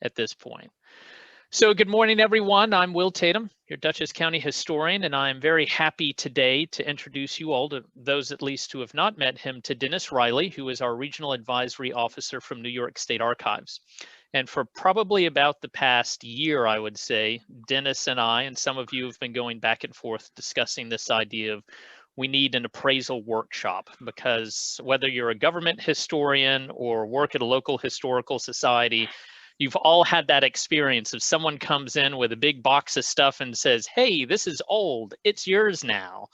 at this point. So good morning, everyone. I'm Will Tatum, your Dutchess County historian, and I'm very happy today to introduce you all, to those at least who have not met him, to Dennis Riley, who is our Regional Advisory Officer from New York State Archives. And for probably about the past year, I would say, Dennis and I, and some of you have been going back and forth discussing this idea of we need an appraisal workshop, because whether you're a government historian or work at a local historical society, you've all had that experience of someone comes in with a big box of stuff and says, hey, this is old, it's yours now.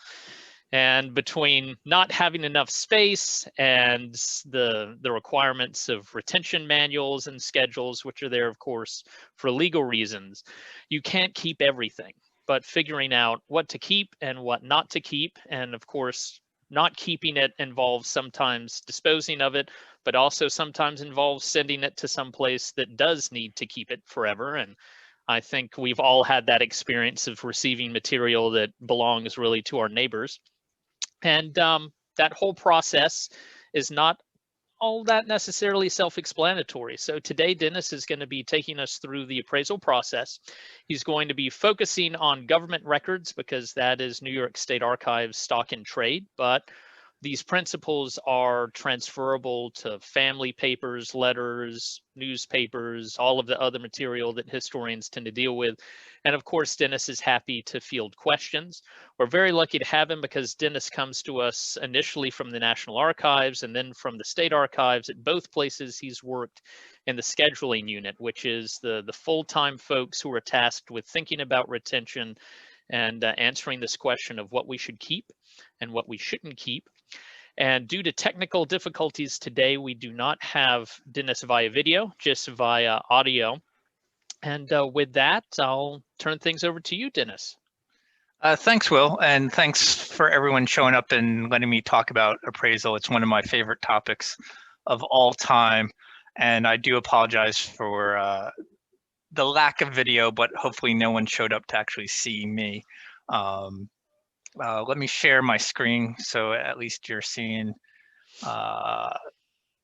And between not having enough space and the requirements of retention manuals and schedules, which are there, of course, for legal reasons, you can't keep everything. But figuring out what to keep and what not to keep, and of course, not keeping it involves sometimes disposing of it, but also sometimes involves sending it to some place that does need to keep it forever. And I think we've all had that experience of receiving material that belongs really to our neighbors. And that whole process is not all that necessarily self-explanatory. So today, Dennis is going to be taking us through the appraisal process. He's going to be focusing on government records because that is New York State Archives stock and trade, but these principles are transferable to family papers, letters, newspapers, all of the other material that historians tend to deal with. And of course, Dennis is happy to field questions. We're very lucky to have him because Dennis comes to us initially from the National Archives and then from the State Archives. At both places, he's worked in the scheduling unit, which is the full-time folks who are tasked with thinking about retention and answering this question of what we should keep and what we shouldn't keep. And due to technical difficulties today, we do not have Dennis via video, just via audio. And with that, I'll turn things over to you, Dennis. Thanks, Will, and thanks for everyone showing up and letting me talk about appraisal. It's one of my favorite topics of all time, and I do apologize for the lack of video, but hopefully no one showed up to actually see me. Let me share my screen so at least you're seeing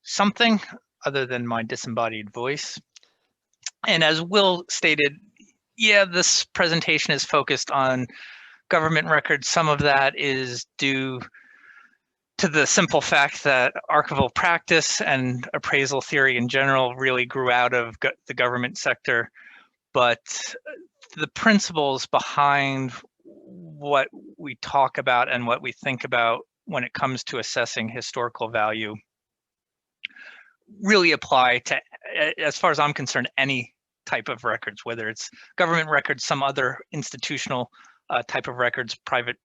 something other than my disembodied voice. And as Will stated, yeah, this presentation is focused on government records. Some of that is due to the simple fact that archival practice and appraisal theory in general really grew out of the government sector. But the principles behind what we talk about and what we think about when it comes to assessing historical value really apply to, as far as I'm concerned, any type of records, whether it's government records, some other institutional type of records, private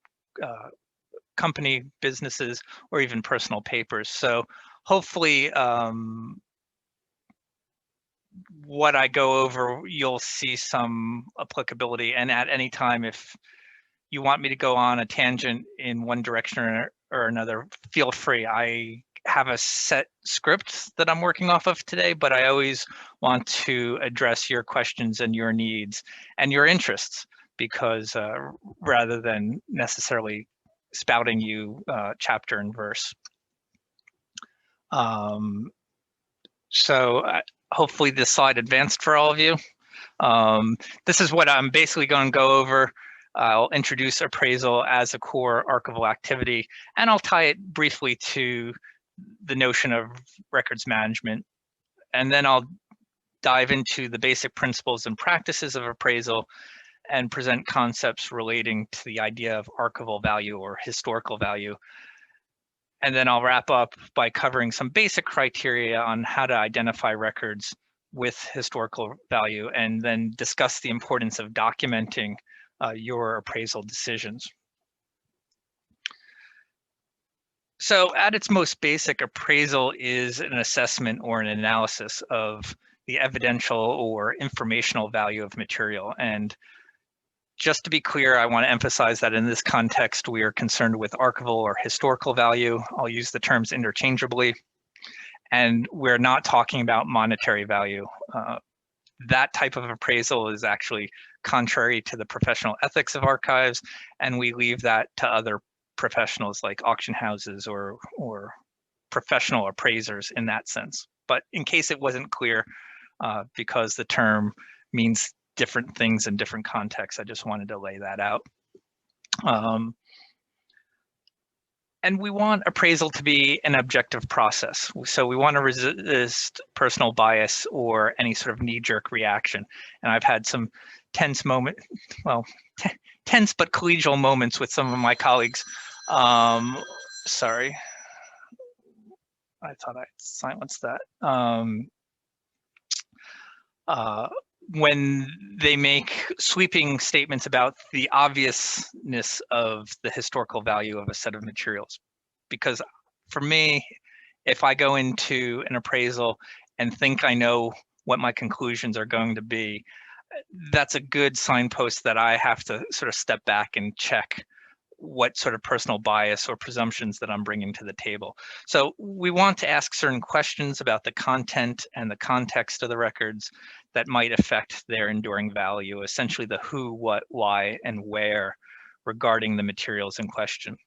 company businesses, or even personal papers. So hopefully what I go over, you'll see some applicability. And at any time, if you want me to go on a tangent in one direction or another, feel free. I have a set script that I'm working off of today, but I always want to address your questions and your needs and your interests, because rather than necessarily spouting you chapter and verse. So hopefully this slide advanced for all of you. This is what I'm basically going to go over. I'll introduce appraisal as a core archival activity, and I'll tie it briefly to the notion of records management. And then I'll dive into the basic principles and practices of appraisal and present concepts relating to the idea of archival value or historical value. And then I'll wrap up by covering some basic criteria on how to identify records with historical value, and then discuss the importance of documenting your appraisal decisions. So at its most basic, appraisal is an assessment or an analysis of the evidential or informational value of material. And just to be clear, I want to emphasize that in this context, we are concerned with archival or historical value. I'll use the terms interchangeably. And we're not talking about monetary value. That type of appraisal is actually contrary to the professional ethics of archives, and we leave that to other professionals like auction houses or professional appraisers in that sense. But in case it wasn't clear, because the term means different things in different contexts. I just wanted to lay that out. And we want appraisal to be an objective process. So we want to resist personal bias or any sort of knee-jerk reaction. And I've had some tense but collegial moments with some of my colleagues. Sorry, I thought I silenced that. When they make sweeping statements about the obviousness of the historical value of a set of materials. Because for me, if I go into an appraisal and think I know what my conclusions are going to be, that's a good signpost that I have to sort of step back and check what sort of personal bias or presumptions that I'm bringing to the table. So we want to ask certain questions about the content and the context of the records that might affect their enduring value, essentially the who, what, why, and where regarding the materials in question.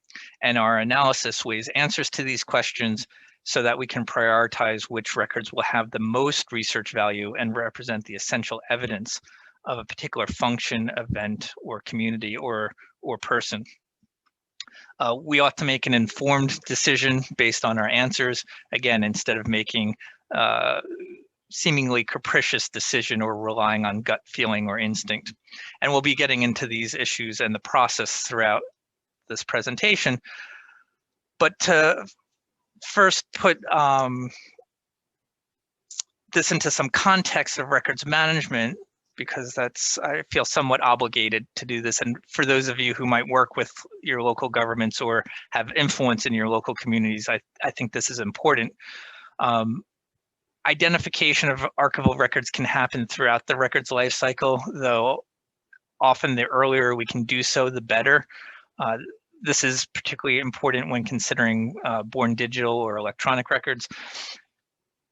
And our analysis weighs answers to these questions so that we can prioritize which records will have the most research value and represent the essential evidence of a particular function, event, or community or person. We ought to make an informed decision based on our answers, again, instead of making seemingly capricious decision or relying on gut feeling or instinct. And we'll be getting into these issues and the process throughout this presentation. But to first put this into some context of records management, because I feel somewhat obligated to do this. And for those of you who might work with your local governments or have influence in your local communities, I think this is important. Identification of archival records can happen throughout the records life cycle, though often the earlier we can do so, the better. This is particularly important when considering born digital or electronic records.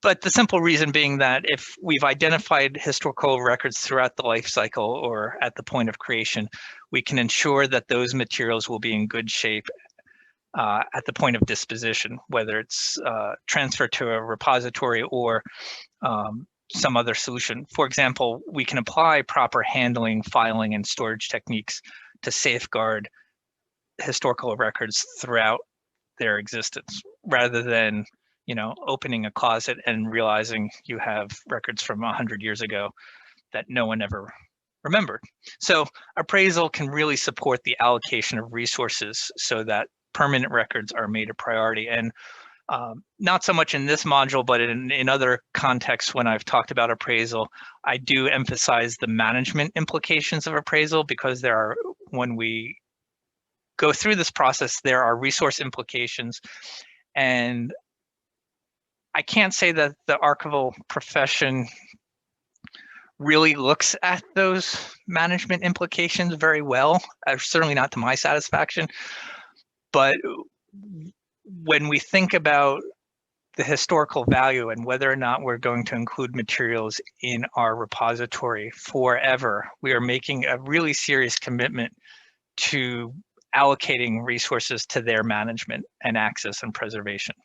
But the simple reason being that if we've identified historical records throughout the life cycle or at the point of creation, we can ensure that those materials will be in good shape at the point of disposition, whether it's transfer to a repository or some other solution. For example, we can apply proper handling, filing, and storage techniques to safeguard historical records throughout their existence, rather than opening a closet and realizing you have records from 100 years ago that no one ever remembered. So appraisal can really support the allocation of resources so that permanent records are made a priority. And not so much in this module, but in other contexts when I've talked about appraisal, I do emphasize the management implications of appraisal, because when we go through this process, there are resource implications. And I can't say that the archival profession really looks at those management implications very well, certainly not to my satisfaction. But when we think about the historical value and whether or not we're going to include materials in our repository forever, we are making a really serious commitment to allocating resources to their management and access and preservation.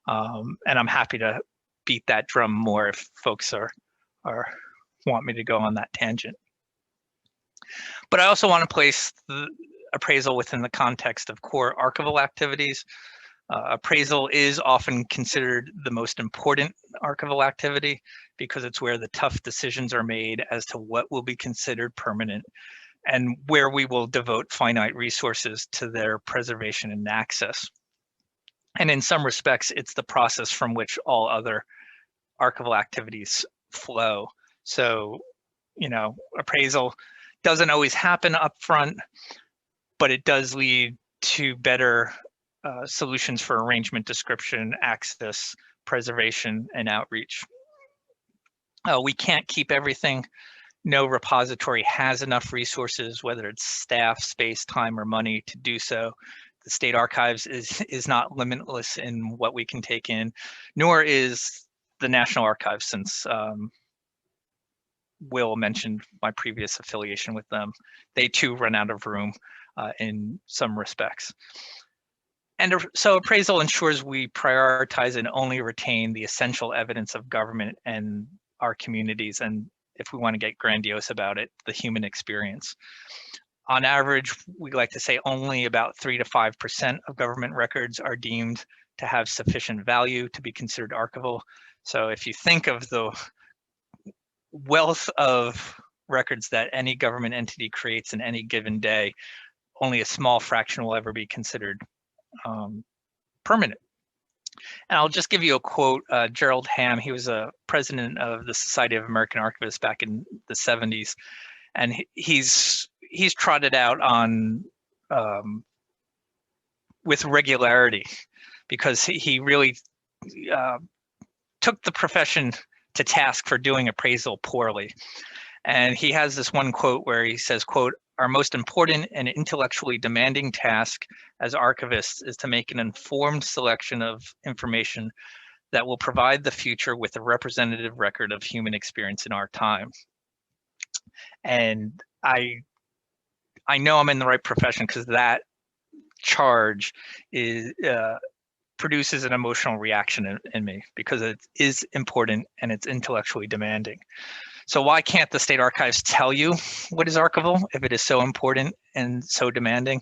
And I'm happy to beat that drum more if folks want me to go on that tangent. But I also want to place the appraisal within the context of core archival activities. Appraisal is often considered the most important archival activity because it's where the tough decisions are made as to what will be considered permanent and where we will devote finite resources to their preservation and access. And in some respects, it's the process from which all other archival activities flow. So, appraisal doesn't always happen up front, but it does lead to better solutions for arrangement, description, access, preservation, and outreach. We can't keep everything. No repository has enough resources, whether it's staff, space, time, or money to do so. The State Archives is not limitless in what we can take in, nor is the National Archives, since Will mentioned my previous affiliation with them. They too run out of room in some respects. And so appraisal ensures we prioritize and only retain the essential evidence of government and our communities, and if we want to get grandiose about it, the human experience. On average, we like to say only about 3 to 5% of government records are deemed to have sufficient value to be considered archival. So if you think of the wealth of records that any government entity creates in any given day, only a small fraction will ever be considered permanent. And I'll just give you a quote. Gerald Ham, he was a president of the Society of American Archivists back in the 70s, and he's trotted out on with regularity, because he really took the profession to task for doing appraisal poorly. And he has this one quote where he says, quote, "Our most important and intellectually demanding task as archivists is to make an informed selection of information that will provide the future with a representative record of human experience in our time." And I know I'm in the right profession, because that charge is produces an emotional reaction in me, because it is important and it's intellectually demanding. So why can't the State Archives tell you what is archival if it is so important and so demanding?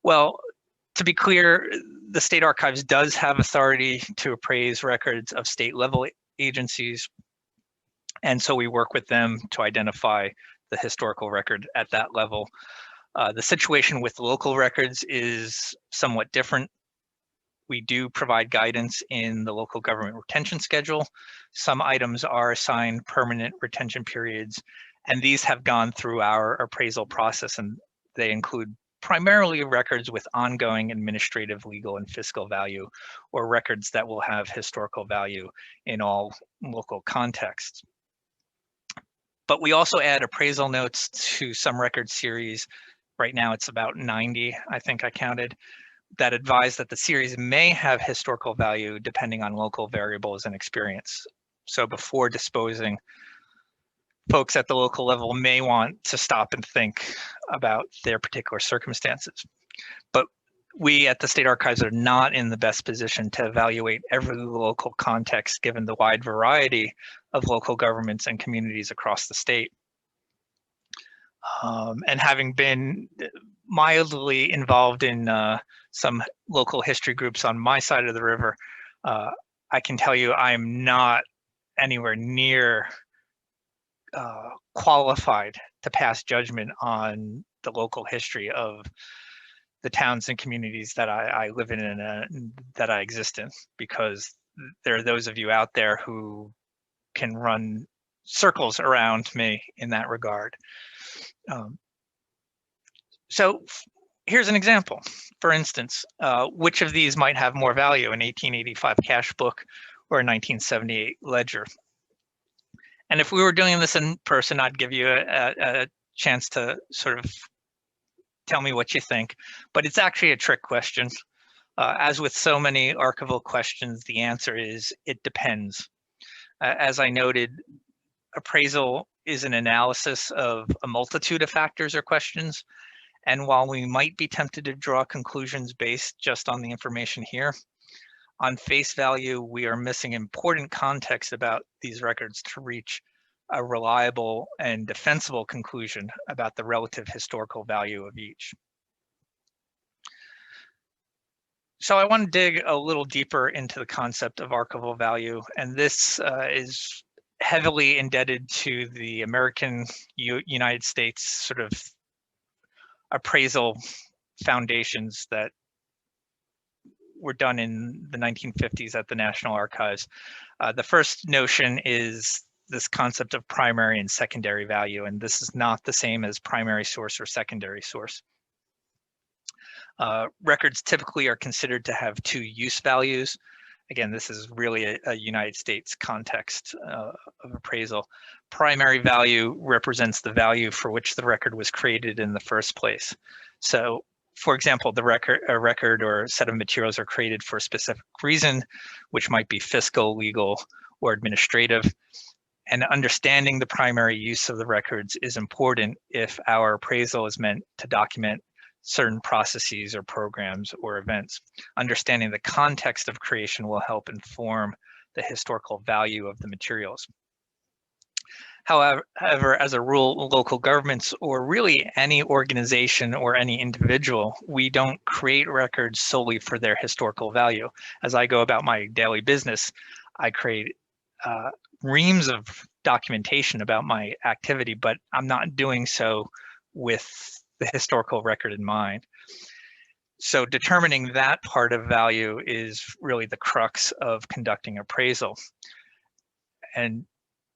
Well, to be clear, the State Archives does have authority to appraise records of state level agencies. And so we work with them to identify the historical record at that level. The situation with local records is somewhat different. We do provide guidance in the local government retention schedule. Some items are assigned permanent retention periods, and these have gone through our appraisal process, and they include primarily records with ongoing administrative, legal, and fiscal value, or records that will have historical value in all local contexts. But we also add appraisal notes to some record series. Right now it's about 90, I think I counted, that advise that the series may have historical value depending on local variables and experience. So before disposing, folks at the local level may want to stop and think about their particular circumstances. But we at the State Archives are not in the best position to evaluate every local context, given the wide variety of local governments and communities across the state. And having been mildly involved in some local history groups on my side of the river, I can tell you I'm not anywhere near qualified to pass judgment on the local history of the towns and communities that I live in and that I exist in, because there are those of you out there who can run circles around me in that regard. So here's an example. For instance, which of these might have more value, an 1885 cash book or a 1978 ledger? And if we were doing this in person, I'd give you a chance to sort of tell me what you think, but it's actually a trick question. As with so many archival questions, the answer is it depends. As I noted, appraisal is an analysis of a multitude of factors or questions. And while we might be tempted to draw conclusions based just on the information here, on face value, we are missing important context about these records to reach a reliable and defensible conclusion about the relative historical value of each. So I want to dig a little deeper into the concept of archival value, and this is heavily indebted to the American United States sort of appraisal foundations that were done in the 1950s at the National Archives. The first notion is this concept of primary and secondary value, and this is not the same as primary source or secondary source. Records typically are considered to have two use values. Again, this is really a United States context of appraisal. Primary value represents the value for which the record was created in the first place. So, for example, a record or set of materials are created for a specific reason, which might be fiscal, legal, or administrative. And understanding the primary use of the records is important if our appraisal is meant to document certain processes or programs or events. Understanding the context of creation will help inform the historical value of the materials. However, as a rule, local governments or really any organization or any individual, we don't create records solely for their historical value. As I go about my daily business, I create reams of documentation about my activity, but I'm not doing so with the historical record in mind. So determining that part of value is really the crux of conducting appraisal. And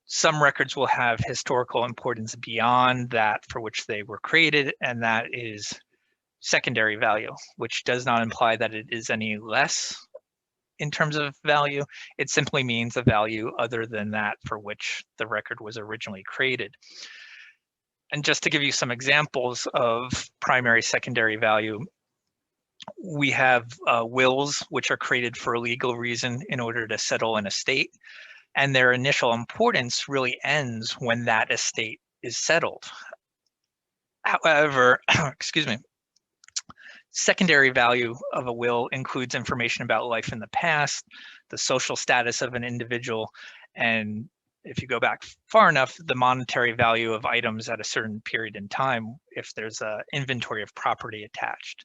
some records will have historical importance beyond that for which they were created, and that is secondary value, which does not imply that it is any less in terms of value. It simply means a value other than that for which the record was originally created. And just to give you some examples of primary secondary value, we have wills, which are created for a legal reason in order to settle an estate. And their initial importance really ends when that estate is settled. However, excuse me, secondary value of a will includes information about life in the past, the social status of an individual, and if you go back far enough, the monetary value of items at a certain period in time, if there's an inventory of property attached.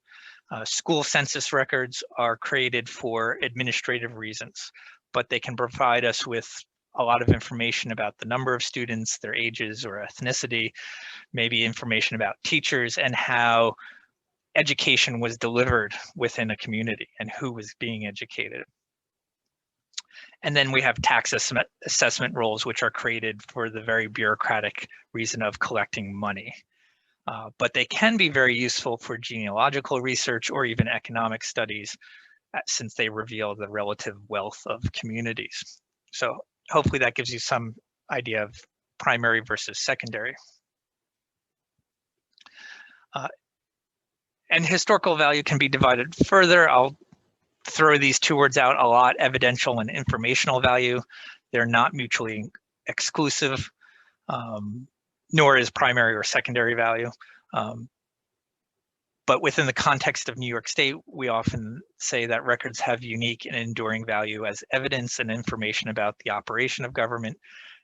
School census records are created for administrative reasons, but they can provide us with a lot of information about the number of students, their ages or ethnicity, maybe information about teachers and how education was delivered within a community and who was being educated. And then we have tax assessment rolls, which are created for the very bureaucratic reason of collecting money. But they can be very useful for genealogical research or even economic studies, since they reveal the relative wealth of communities. So hopefully that gives you some idea of primary versus secondary. And historical value can be divided further. I'll throw these two words out a lot: evidential and informational value. They're not mutually exclusive, nor is primary or secondary value. But within the context of New York State, we often say that records have unique and enduring value as evidence and information about the operation of government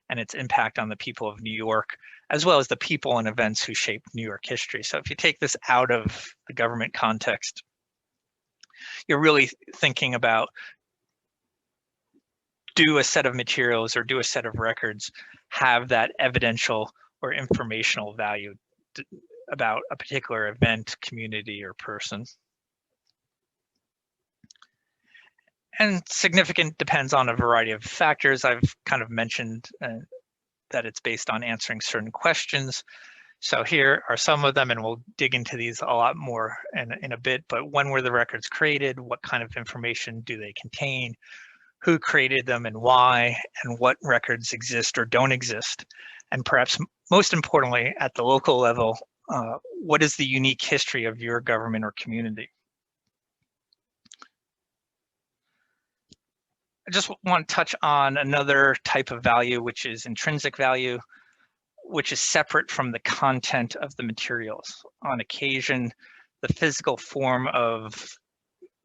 and its impact on the people of New York, as well as the people and events who shaped New York history. So if you take this out of the government context, you're really thinking about, do a set of materials or do a set of records have that evidential or informational value about a particular event, community, or person? And significant depends on a variety of factors. I've kind of mentioned that it's based on answering certain questions. So here are some of them, and we'll dig into these a lot more in a bit. But when were the records created? What kind of information do they contain? Who created them and why? And what records exist or don't exist? And perhaps most importantly, at the local level, what is the unique history of your government or community? I just want to touch on another type of value, which is intrinsic value, which is separate from the content of the materials. On occasion, the physical form of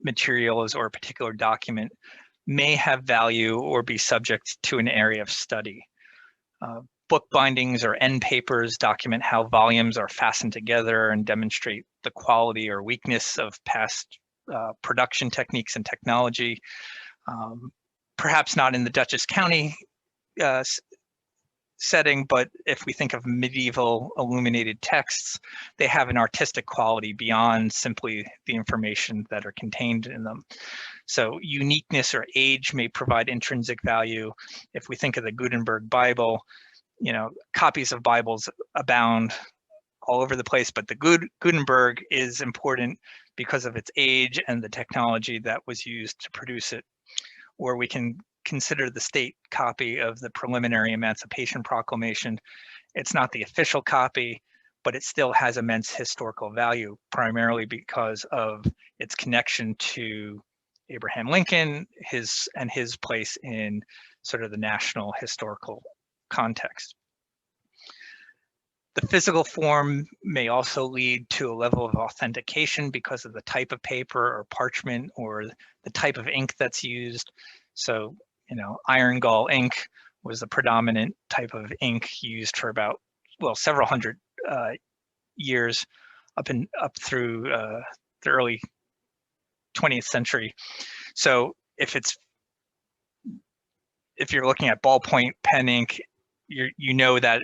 materials or a particular document may have value or be subject to an area of study. Book bindings or end papers document how volumes are fastened together and demonstrate the quality or weakness of past production techniques and technology. Perhaps not in the Dutchess County setting, but if we think of medieval illuminated texts, they have an artistic quality beyond simply the information that are contained in them. So uniqueness or age may provide intrinsic value. If we think of the Gutenberg Bible, you know, copies of Bibles abound all over the place, but the Gutenberg is important because of its age and the technology that was used to produce it. Or we can consider the state copy of the Preliminary Emancipation Proclamation. It's not the official copy, but it still has immense historical value, primarily because of its connection to Abraham Lincoln, his place in sort of the national historical context. The physical form may also lead to a level of authentication because of the type of paper or parchment or the type of ink that's used. So, you know, iron gall ink was the predominant type of ink used for about, well, several hundred years up through the early 20th century. So if you're looking at ballpoint pen ink, you know that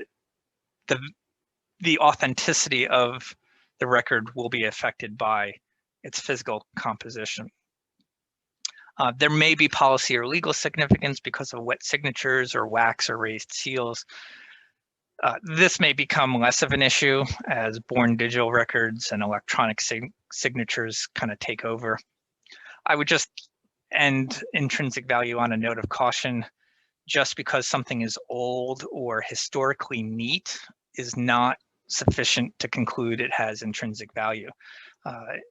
the authenticity of the record will be affected by its physical composition. There may be policy or legal significance because of wet signatures or wax or raised seals. This may become less of an issue as born digital records and electronic signatures kind of take over. I would just end intrinsic value on a note of caution. Just because something is old or historically neat is not sufficient to conclude it has intrinsic value.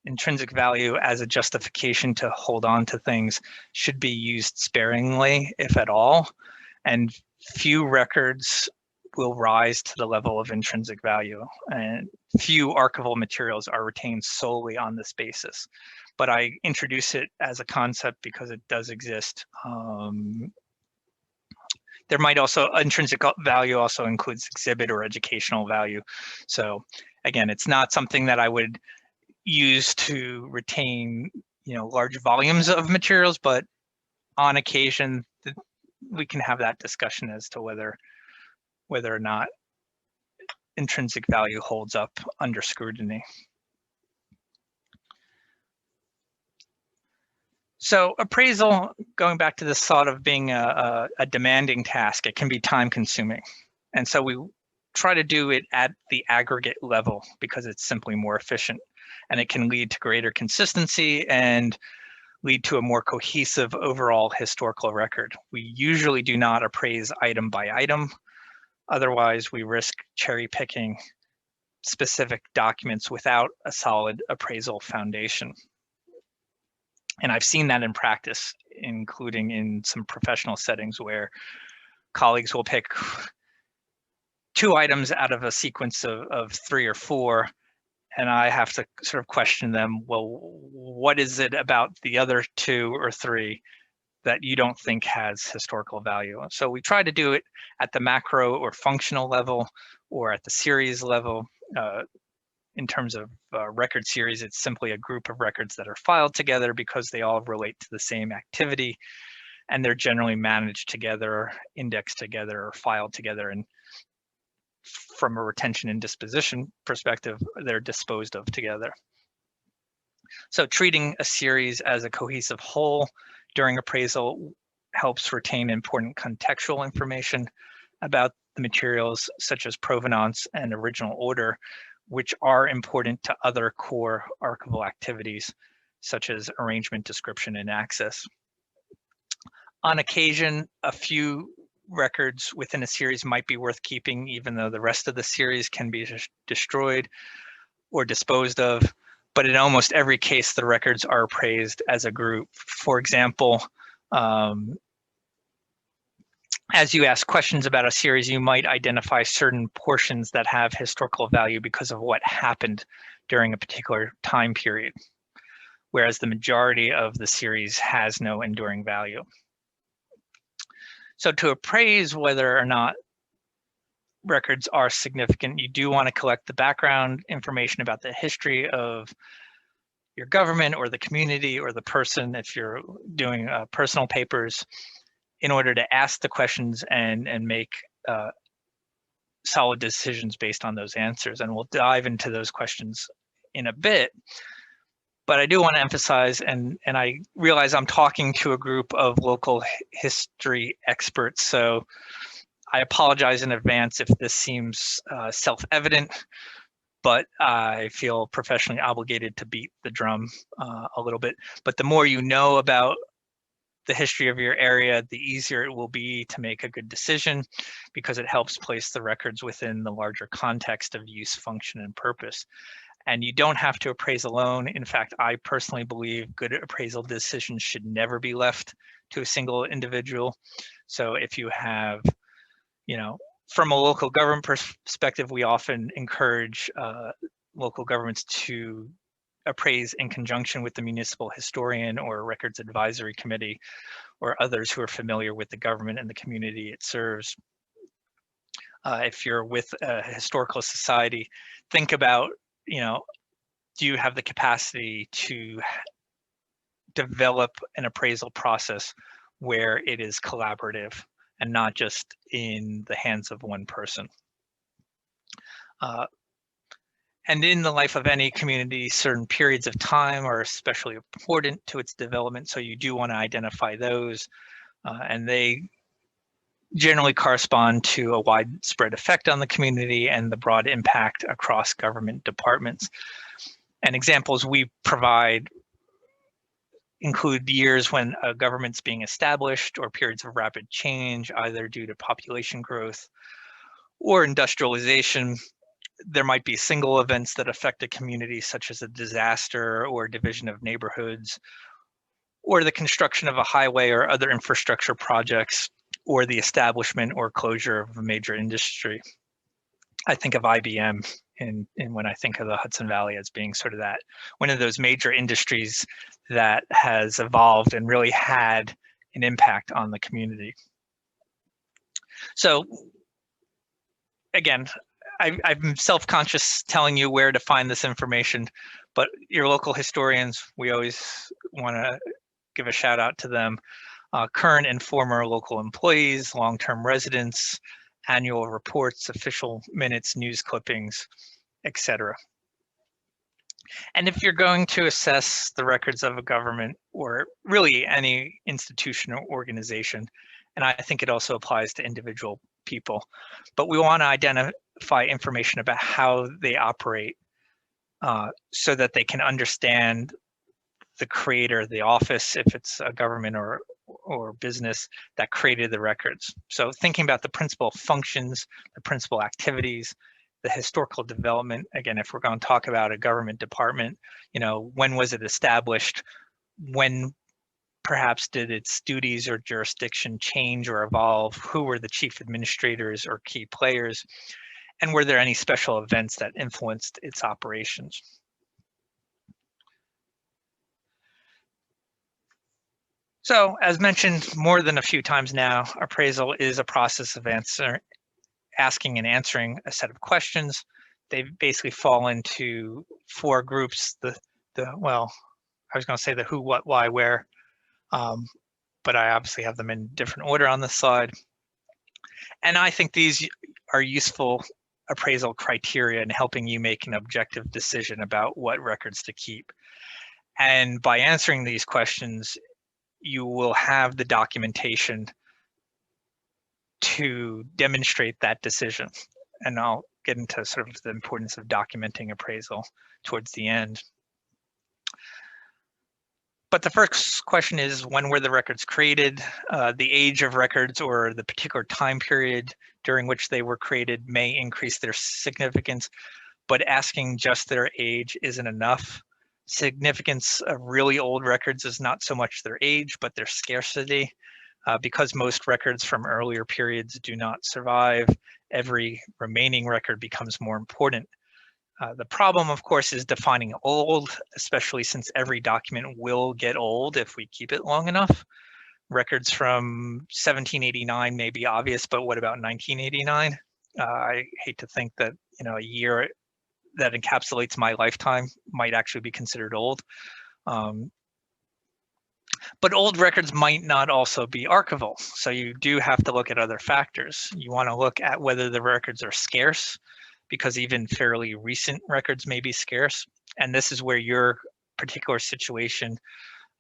Intrinsic value as a justification to hold on to things should be used sparingly, if at all, and few records will rise to the level of intrinsic value, and few archival materials are retained solely on this basis. But I introduce it as a concept because it does exist. There might also, intrinsic value also includes exhibit or educational value. So again, it's not something that I would use to retain, large volumes of materials, but on occasion, we can have that discussion as to whether or not intrinsic value holds up under scrutiny. So appraisal, going back to this thought of being a demanding task, it can be time consuming. And so we try to do it at the aggregate level because it's simply more efficient, and it can lead to greater consistency and lead to a more cohesive overall historical record. We usually do not appraise item by item. Otherwise, we risk cherry picking specific documents without a solid appraisal foundation. And I've seen that in practice, including in some professional settings where colleagues will pick 2 items out of a sequence of 3 or 4, and I have to sort of question them, well, what is it about the other 2 or 3 that you don't think has historical value? So we try to do it at the macro or functional level or at the series level. In terms of record series, it's simply a group of records that are filed together because they all relate to the same activity, and they're generally managed together, indexed together, or filed together. And from a retention and disposition perspective, they're disposed of together. So treating a series as a cohesive whole during appraisal helps retain important contextual information about the materials, such as provenance and original order, which are important to other core archival activities, such as arrangement, description, and access. On occasion, a few records within a series might be worth keeping, even though the rest of the series can be destroyed or disposed of. But in almost every case, the records are appraised as a group. For example, as you ask questions about a series, you might identify certain portions that have historical value because of what happened during a particular time period, whereas the majority of the series has no enduring value. So to appraise whether or not records are significant, you do want to collect the background information about the history of your government or the community or the person if you're doing personal papers, in order to ask the questions and make solid decisions based on those answers. And we'll dive into those questions in a bit. But I do want to emphasize, and I realize I'm talking to a group of local history experts, so I apologize in advance if this seems self-evident, but I feel professionally obligated to beat the drum a little bit. But the more you know about the history of your area, the easier it will be to make a good decision because it helps place the records within the larger context of use, function, and purpose. And you don't have to appraise alone. In fact, I personally believe good appraisal decisions should never be left to a single individual. So if you have, from a local government perspective, we often encourage local governments to appraise in conjunction with the municipal historian or records advisory committee, or others who are familiar with the government and the community it serves. If you're with a historical society, think about, do you have the capacity to develop an appraisal process where it is collaborative and not just in the hands of one person? And in the life of any community, certain periods of time are especially important to its development. So you do want to identify those, and they generally correspond to a widespread effect on the community and the broad impact across government departments. And examples we provide include years when a government's being established or periods of rapid change, either due to population growth or industrialization. There might be single events that affect a community, such as a disaster or division of neighborhoods, or the construction of a highway or other infrastructure projects, or the establishment or closure of a major industry. I think of IBM in when I think of the Hudson Valley as being sort of that, one of those major industries that has evolved and really had an impact on the community. So again, I'm self-conscious telling you where to find this information, but your local historians, we always want to give a shout out to them. Current and former local employees, long-term residents, annual reports, official minutes, news clippings, etc. And if you're going to assess the records of a government or really any institution or organization, and I think it also applies to individual people, but we want to identify information about how they operate so that they can understand the creator, the office, if it's a government or business that created the records. So thinking about the principal functions, the principal activities, the historical development. Again, if we're going to talk about a government department, when was it established? When perhaps did its duties or jurisdiction change or evolve? Who were the chief administrators or key players? And were there any special events that influenced its operations? So as mentioned more than a few times now, appraisal is a process of asking and answering a set of questions. They basically fall into four groups. Well, I was going to say the who, what, why, where, but I obviously have them in different order on this slide. And I think these are useful appraisal criteria in helping you make an objective decision about what records to keep. And by answering these questions, you will have the documentation to demonstrate that decision. And I'll get into sort of the importance of documenting appraisal towards the end. But the first question is, when were the records created? The age of records or the particular time period during which they were created may increase their significance, but asking just their age isn't enough. Significance of really old records is not so much their age, but their scarcity. Because most records from earlier periods do not survive, every remaining record becomes more important. The problem, of course, is defining old, especially since every document will get old if we keep it long enough. Records from 1789 may be obvious, but what about 1989? I hate to think that a year that encapsulates my lifetime might actually be considered old. But old records might not also be archival. So you do have to look at other factors. You want to look at whether the records are scarce, because even fairly recent records may be scarce. And this is where your particular situation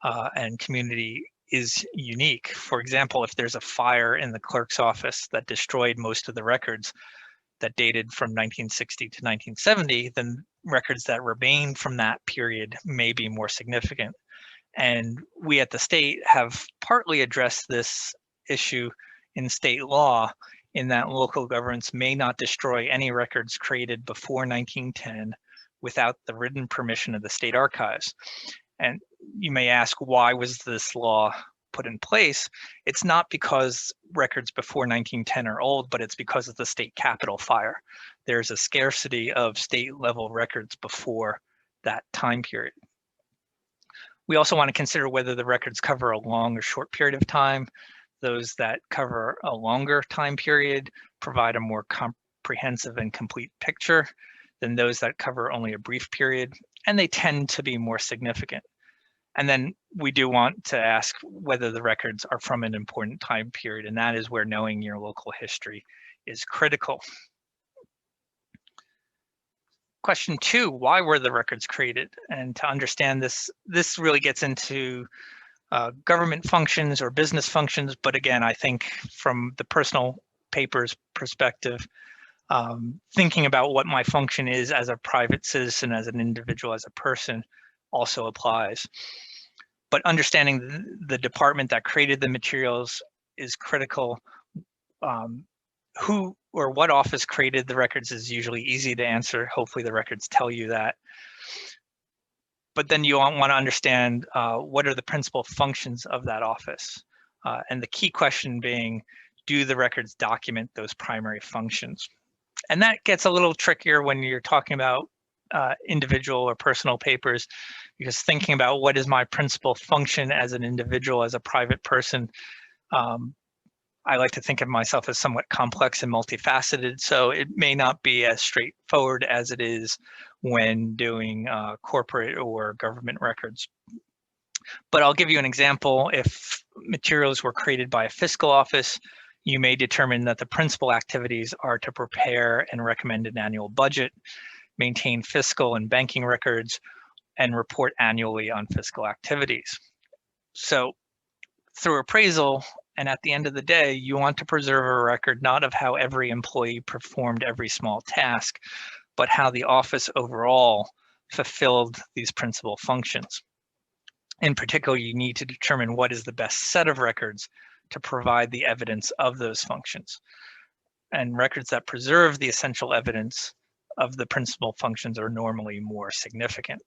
and community is unique. For example, if there's a fire in the clerk's office that destroyed most of the records that dated from 1960 to 1970, then records that remain from that period may be more significant. And we at the state have partly addressed this issue in state law, in that local governments may not destroy any records created before 1910 without the written permission of the state archives. And you may ask, why was this law put in place? It's not because records before 1910 are old, but it's because of the state Capitol fire. There's a scarcity of state level records before that time period. We also want to consider whether the records cover a long or short period of time. Those that cover a longer time period provide a more comprehensive and complete picture than those that cover only a brief period, and they tend to be more significant. And then we do want to ask whether the records are from an important time period, and that is where knowing your local history is critical. Question 2, why were the records created? And to understand this, this really gets into government functions or business functions. But again, I think from the personal papers perspective, thinking about what my function is as a private citizen, as an individual, as a person also applies. But understanding the department that created the materials is critical. Who or what office created the records is usually easy to answer. Hopefully the records tell you that. But then you want to understand what are the principal functions of that office? And the key question being, do the records document those primary functions? And that gets a little trickier when you're talking about individual or personal papers, because thinking about what is my principal function as an individual, as a private person, I like to think of myself as somewhat complex and multifaceted, so it may not be as straightforward as it is when doing corporate or government records. But I'll give you an example. If materials were created by a fiscal office, you may determine that the principal activities are to prepare and recommend an annual budget, maintain fiscal and banking records, and report annually on fiscal activities. So through appraisal, and at the end of the day, you want to preserve a record not of how every employee performed every small task, but how the office overall fulfilled these principal functions. In particular, you need to determine what is the best set of records to provide the evidence of those functions. And records that preserve the essential evidence of the principal functions are normally more significant.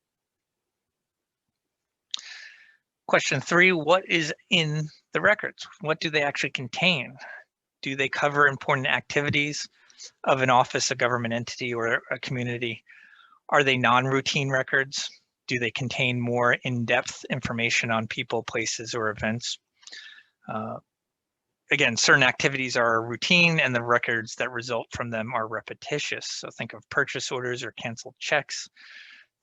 Question 3, what is in the records? What do they actually contain? Do they cover important activities of an office, a government entity, or a community? Are they non-routine records? Do they contain more in-depth information on people, places, or events? Again, certain activities are routine and the records that result from them are repetitious. So think of purchase orders or canceled checks.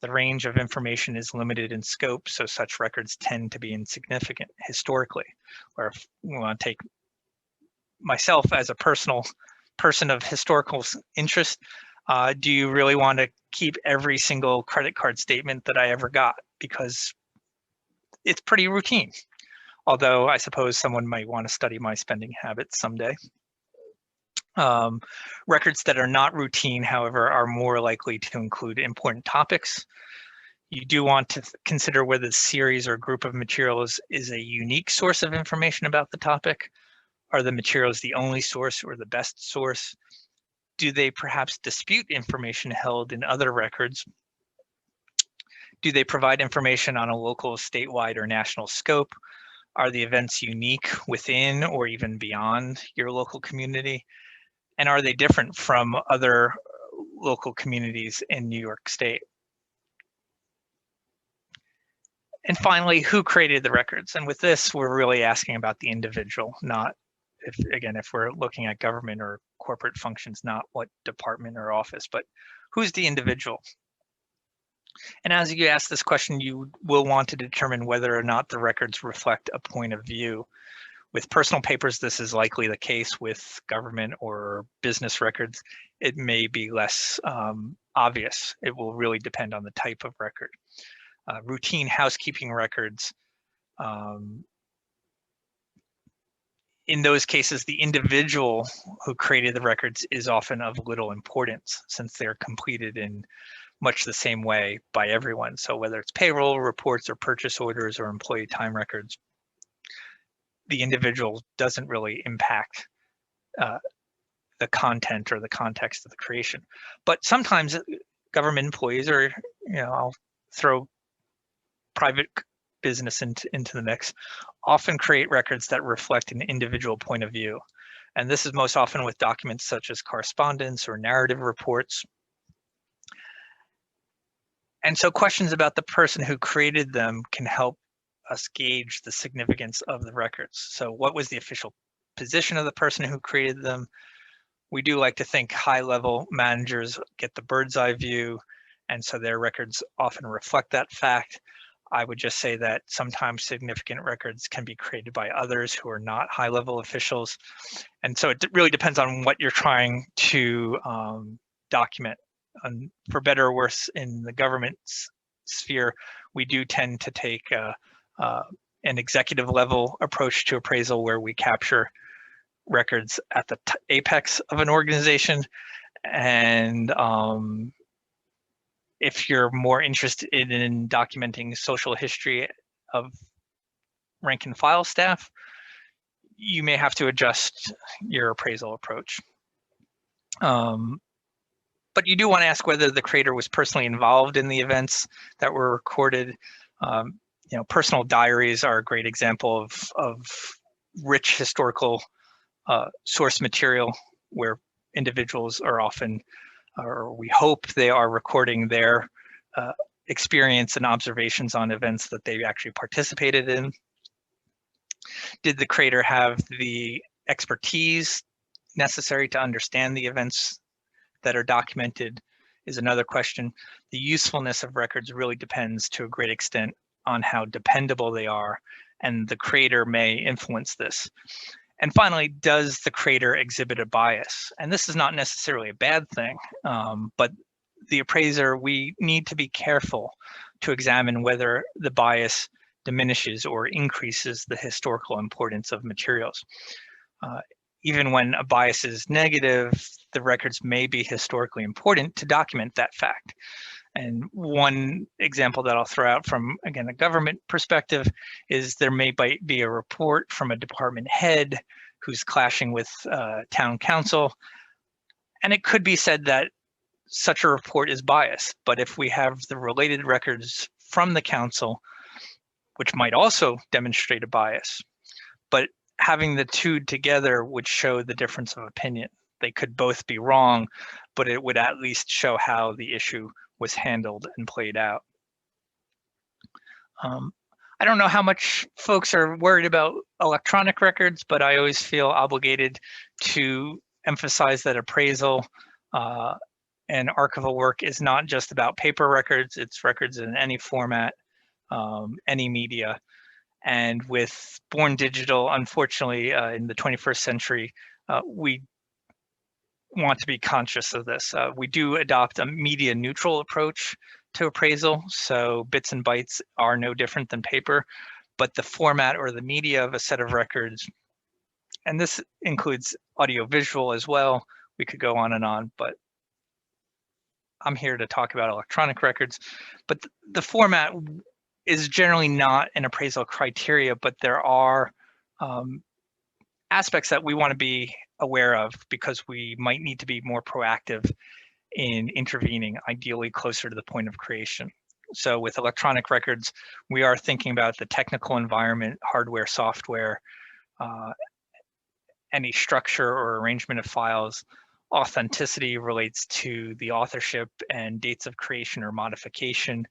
The range of information is limited in scope, so such records tend to be insignificant historically. Or if we want to take myself as a personal person of historical interest, do you really want to keep every single credit card statement that I ever got? Because it's pretty routine. Although I suppose someone might want to study my spending habits someday. Records that are not routine, however, are more likely to include important topics. You do want to consider whether the series or group of materials is a unique source of information about the topic. Are the materials the only source or the best source? Do they perhaps dispute information held in other records? Do they provide information on a local, statewide, or national scope? Are the events unique within or even beyond your local community? And are they different from other local communities in New York State? And finally, who created the records? And with this, we're really asking about the individual, not if we're looking at government or corporate functions, not what department or office, but who's the individual? And as you ask this question, you will want to determine whether or not the records reflect a point of view. With personal papers, this is likely the case. With government or business records, it may be less obvious. It will really depend on the type of record. Routine housekeeping records, in those cases, the individual who created the records is often of little importance since they're completed in much the same way by everyone. So whether it's payroll reports or purchase orders or employee time records, the individual doesn't really impact the content or the context of the creation. But sometimes government employees, or I'll throw private business into the mix, often create records that reflect an individual point of view. And this is most often with documents such as correspondence or narrative reports. And so questions about the person who created them can help us gauge the significance of the records. So what was the official position of the person who created them? We do like to think high-level managers get the bird's eye view, and so their records often reflect that fact. I would just say that sometimes significant records can be created by others who are not high-level officials. And so it really depends on what you're trying to document. For better or worse, in the government sphere, we do tend to take an executive level approach to appraisal where we capture records at the apex of an organization. And if you're more interested in documenting social history of rank and file staff, you may have to adjust your appraisal approach. But you do want to ask whether the creator was personally involved in the events that were recorded. Personal diaries are a great example of rich historical source material where individuals are often, or we hope they are, recording their experience and observations on events that they actually participated in. Did the creator have the expertise necessary to understand the events that are documented is another question. The usefulness of records really depends to a great extent on how dependable they are, and the creator may influence this. And finally, does the creator exhibit a bias? And this is not necessarily a bad thing, but the appraiser, we need to be careful to examine whether the bias diminishes or increases the historical importance of materials. Even when a bias is negative, the records may be historically important to document that fact. And one example that I'll throw out from, again, a government perspective is there may be a report from a department head who's clashing with town council. And it could be said that such a report is biased. But if we have the related records from the council, which might also demonstrate a bias, but having the two together would show the difference of opinion. They could both be wrong, but it would at least show how the issue was handled and played out. I don't know how much folks are worried about electronic records, but I always feel obligated to emphasize that appraisal and archival work is not just about paper records, it's records in any format, any media. And with Born Digital, unfortunately, in the 21st century, we want to be conscious of this. We do adopt a media neutral approach to appraisal. So bits and bytes are no different than paper, but the format or the media of a set of records, and this includes audiovisual as well. We could go on, but I'm here to talk about electronic records. But the format is generally not an appraisal criteria, but there are aspects that we want to be aware of because we might need to be more proactive in intervening, ideally closer to the point of creation. So with electronic records, we are thinking about the technical environment, hardware, software, any structure or arrangement of files. Authenticity relates to the authorship and dates of creation or modification,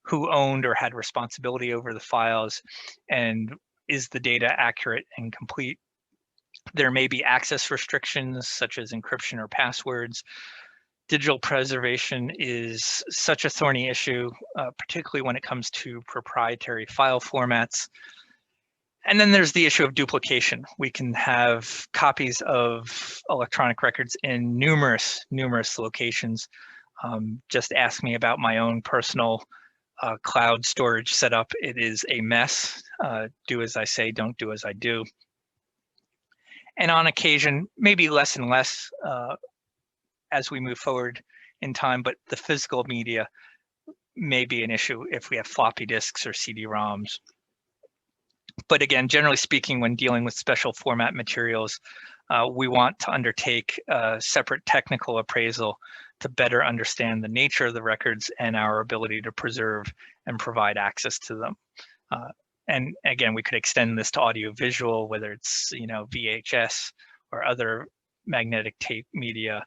who owned or had responsibility over the files, and is the data accurate and complete. There may be access restrictions such as encryption or passwords. Digital preservation is such a thorny issue, particularly when it comes to proprietary file formats. And then there's the issue of duplication. We can have copies of electronic records in numerous locations. Just ask me about my own personal cloud storage setup. It is a mess. Do as I say, don't do as I do. And on occasion, maybe less and less as we move forward in time, but the physical media may be an issue if we have floppy disks or CD-ROMs. But again, generally speaking, when dealing with special format materials, we want to undertake a separate technical appraisal to better understand the nature of the records and our ability to preserve and provide access to them. And again, we could extend this to audiovisual, whether it's VHS or other magnetic tape media,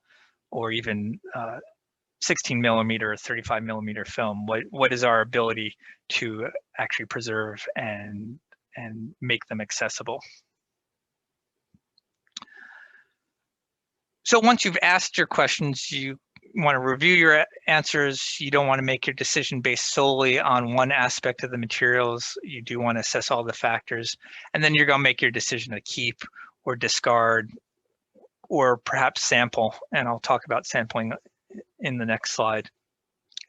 or even 16 millimeter or 35 millimeter film? What is our ability to actually preserve and make them accessible? So once you've asked your questions, you want to review your answers. You don't want to make your decision based solely on one aspect of the materials. You do want to assess all the factors, and then you're going to make your decision to keep or discard or perhaps sample. And I'll talk about sampling in the next slide.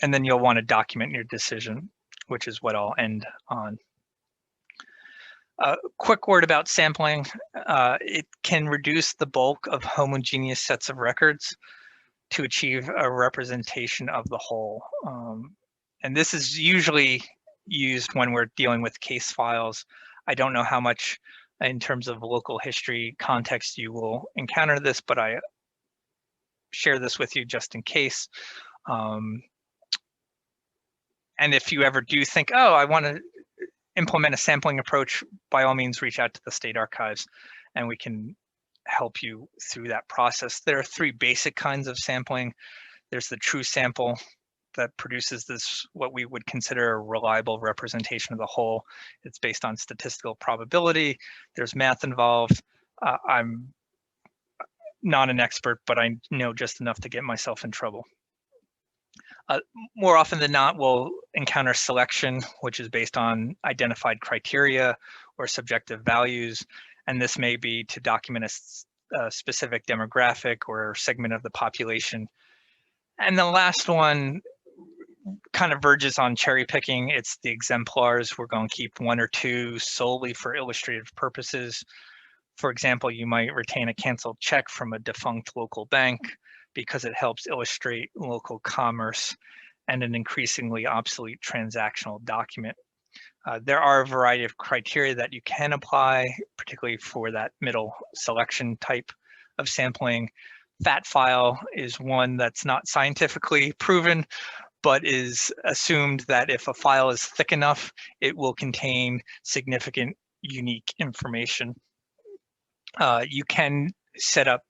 And then you'll want to document your decision, which is what I'll end on. Quick word about sampling. It can reduce the bulk of homogeneous sets of records to achieve a representation of the whole. And this is usually used when we're dealing with case files. I don't know how much in terms of local history context you will encounter this, but I share this with you just in case. And if you ever do think, oh, I want to implement a sampling approach, by all means, reach out to the state archives and we can help you through that process. There are three basic kinds of sampling. There's the true sample that produces this, what we would consider a reliable representation of the whole. It's based on statistical probability. There's math involved. I'm not an expert, but I know just enough to get myself in trouble. More often than not, we'll encounter selection, which is based on identified criteria or subjective values. And this may be to document a specific demographic or segment of the population. And the last one kind of verges on cherry picking. It's the exemplars. We're going to keep one or two solely for illustrative purposes. For example, you might retain a canceled check from a defunct local bank because it helps illustrate local commerce and an increasingly obsolete transactional document. There are a variety of criteria that you can apply, particularly for that middle selection type of sampling. Fat file is one that's not scientifically proven, but is assumed that if a file is thick enough, it will contain significant unique information. You can set up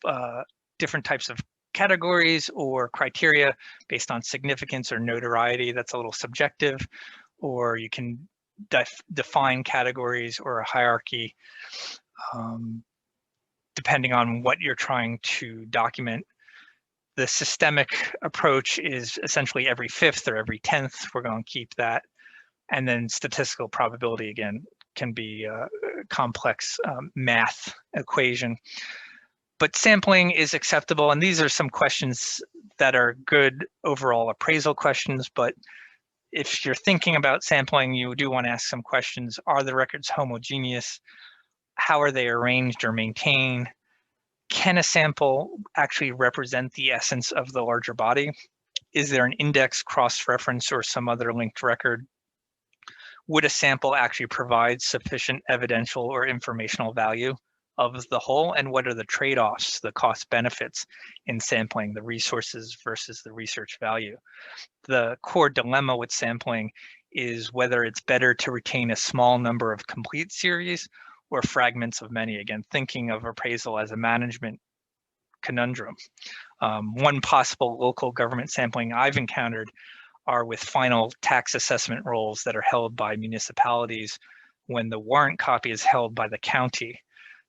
different types of categories or criteria based on significance or notoriety. That's a little subjective, or you can define categories or a hierarchy depending on what you're trying to document. The systemic approach is essentially every 5th or every 10th. We're going to keep that. And then statistical probability, again, can be a complex math equation. But sampling is acceptable, and these are some questions that are good overall appraisal questions, but if you're thinking about sampling, you do want to ask some questions. Are the records homogeneous? How are they arranged or maintained? Can a sample actually represent the essence of the larger body? Is there an index, cross-reference, or some other linked record? Would a sample actually provide sufficient evidential or informational value of the whole? And what are the trade-offs, the cost benefits in sampling, the resources versus the research value? The core dilemma with sampling is whether it's better to retain a small number of complete series or fragments of many. Again, thinking of appraisal as a management conundrum. One possible local government sampling I've encountered are with final tax assessment rolls that are held by municipalities when the warrant copy is held by the county.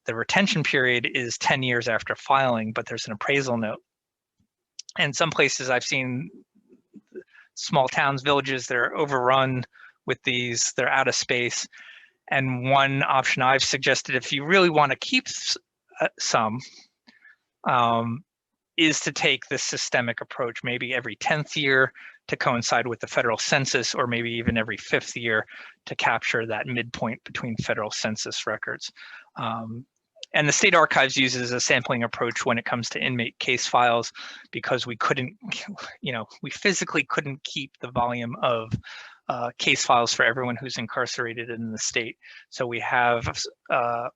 The retention period is 10 years after filing, but there's an appraisal note. And some places I've seen small towns, villages, they're overrun with these, they're out of space. And one option I've suggested, if you really want to keep some, is to take this systemic approach, maybe every 10th year to coincide with the federal census, or maybe even every 5th year to capture that midpoint between federal census records. And the state archives uses a sampling approach when it comes to inmate case files, because we couldn't, we physically couldn't keep the volume of case files for everyone who's incarcerated in the state. So we have a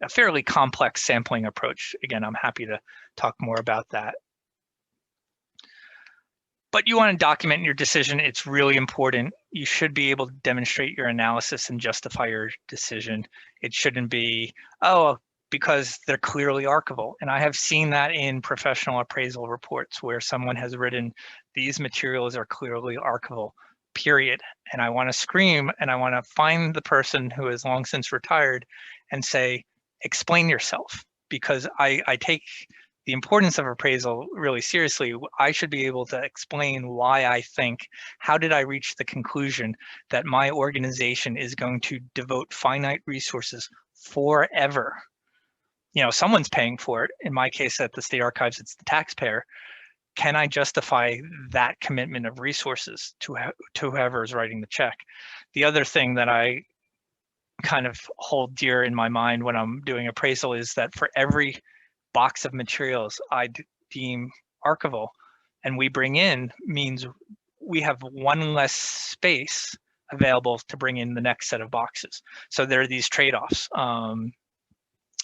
fairly complex sampling approach. Again, I'm happy to talk more about that. But you want to document your decision. It's really important. You should be able to demonstrate your analysis and justify your decision. It shouldn't be, oh, because they're clearly archival. And I have seen that in professional appraisal reports where someone has written, these materials are clearly archival, period. And I want to scream and I want to find the person who has long since retired and say, explain yourself, because I take the importance of appraisal really seriously. I should be able to explain why I think, how did I reach the conclusion that my organization is going to devote finite resources forever. You know, someone's paying for it. In my case, at the State Archives, it's the taxpayer. Can I justify that commitment of resources to whoever is writing the check? The other thing that I kind of hold dear in my mind when I'm doing appraisal is that for every box of materials I deem archival and we bring in, means we have one less space available to bring in the next set of boxes. So there are these trade-offs.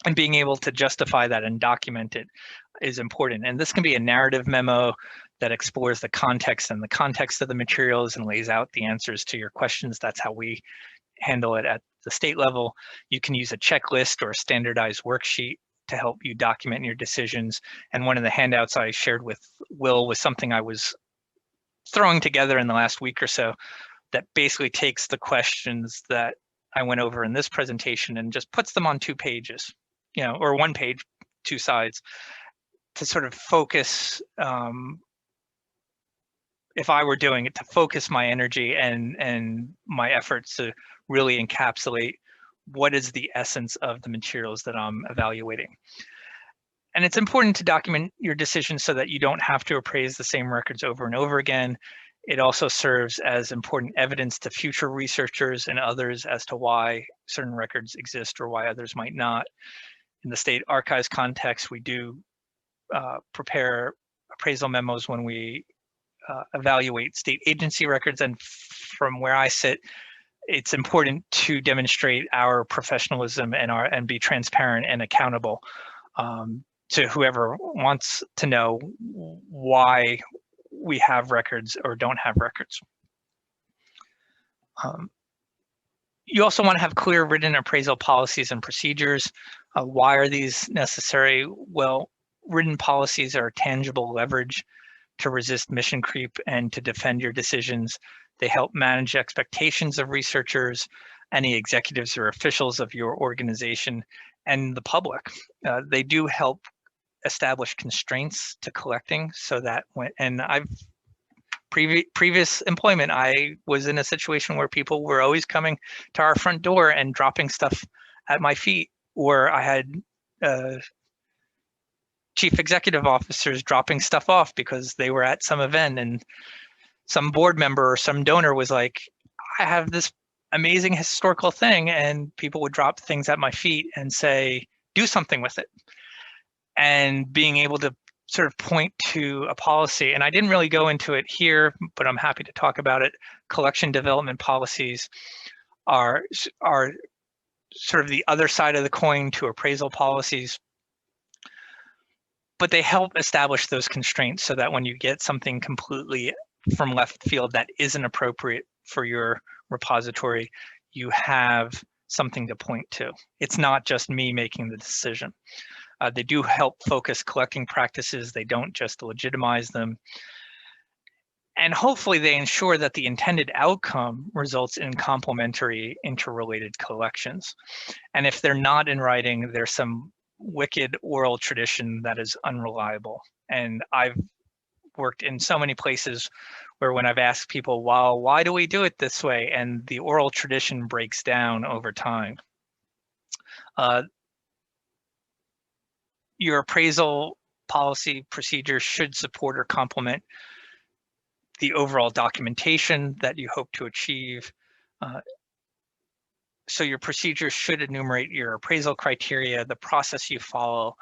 And being able to justify that and document it is important. And this can be a narrative memo that explores the context and the context of the materials and lays out the answers to your questions. That's how we handle it at the state level. You can use a checklist or a standardized worksheet to help you document your decisions. And one of the handouts I shared with Will was something I was throwing together in the last week or so that basically takes the questions that I went over in this presentation and just puts them on 2 pages, you know, or 1 page, 2 sides, to sort of focus, if I were doing it, to focus my energy and my efforts to really encapsulate what is the essence of the materials that I'm evaluating. And it's important to document your decisions so that you don't have to appraise the same records over and over again. It also serves as important evidence to future researchers and others as to why certain records exist or why others might not. In the State Archives context, we do prepare appraisal memos when we evaluate state agency records. And from where I sit, it's important to demonstrate our professionalism and be transparent and accountable to whoever wants to know why we have records or don't have records. You also want to have clear written appraisal policies and procedures. Why are these necessary? Well, written policies are tangible leverage to resist mission creep and to defend your decisions. They help manage expectations of researchers, any executives or officials of your organization, and the public. They do help establish constraints to collecting so that when, and I've previous employment, I was in a situation where people were always coming to our front door and dropping stuff at my feet, or I had chief executive officers dropping stuff off because they were at some event and some board member or some donor was like, I have this amazing historical thing, and people would drop things at my feet and say, do something with it. And being able to sort of point to a policy, and I didn't really go into it here, but I'm happy to talk about it. Collection development policies are sort of the other side of the coin to appraisal policies, but they help establish those constraints so that when you get something completely from left field that isn't appropriate for your repository, you have something to point to. It's not just me making the decision. They do help focus collecting practices. They don't just legitimize them. And hopefully they ensure that the intended outcome results in complementary interrelated collections. And if they're not in writing, there's some wicked oral tradition that is unreliable. And I've worked in so many places where when I've asked people, well, why do we do it this way? And the oral tradition breaks down over time. Your appraisal policy procedures should support or complement the overall documentation that you hope to achieve. So your procedures should enumerate your appraisal criteria, the process you follow,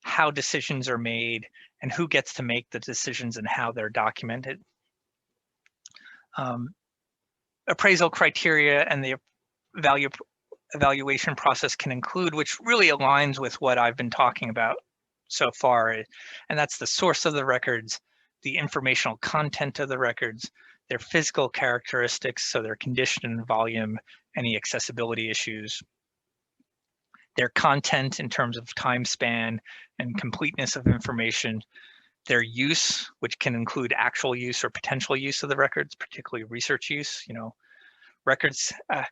how decisions are made, and who gets to make the decisions and how they're documented. Appraisal criteria and the evaluation process can include, which really aligns with what I've been talking about so far, and that's the source of the records, the informational content of the records, their physical characteristics, so their condition and volume, any accessibility issues, their content in terms of time span and completeness of information, their use, which can include actual use or potential use of the records, particularly research use. Records, I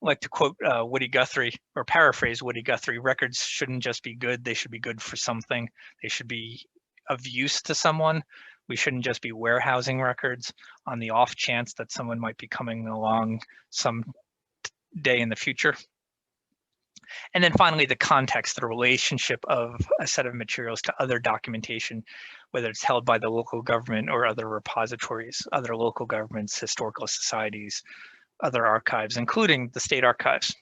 like to quote Woody Guthrie, or paraphrase Woody Guthrie, records shouldn't just be good, they should be good for something. They should be of use to someone. We shouldn't just be warehousing records on the off chance that someone might be coming along some day in the future. And then finally, the context, the relationship of a set of materials to other documentation, whether it's held by the local government or other repositories, other local governments, historical societies, other archives, including the state archives.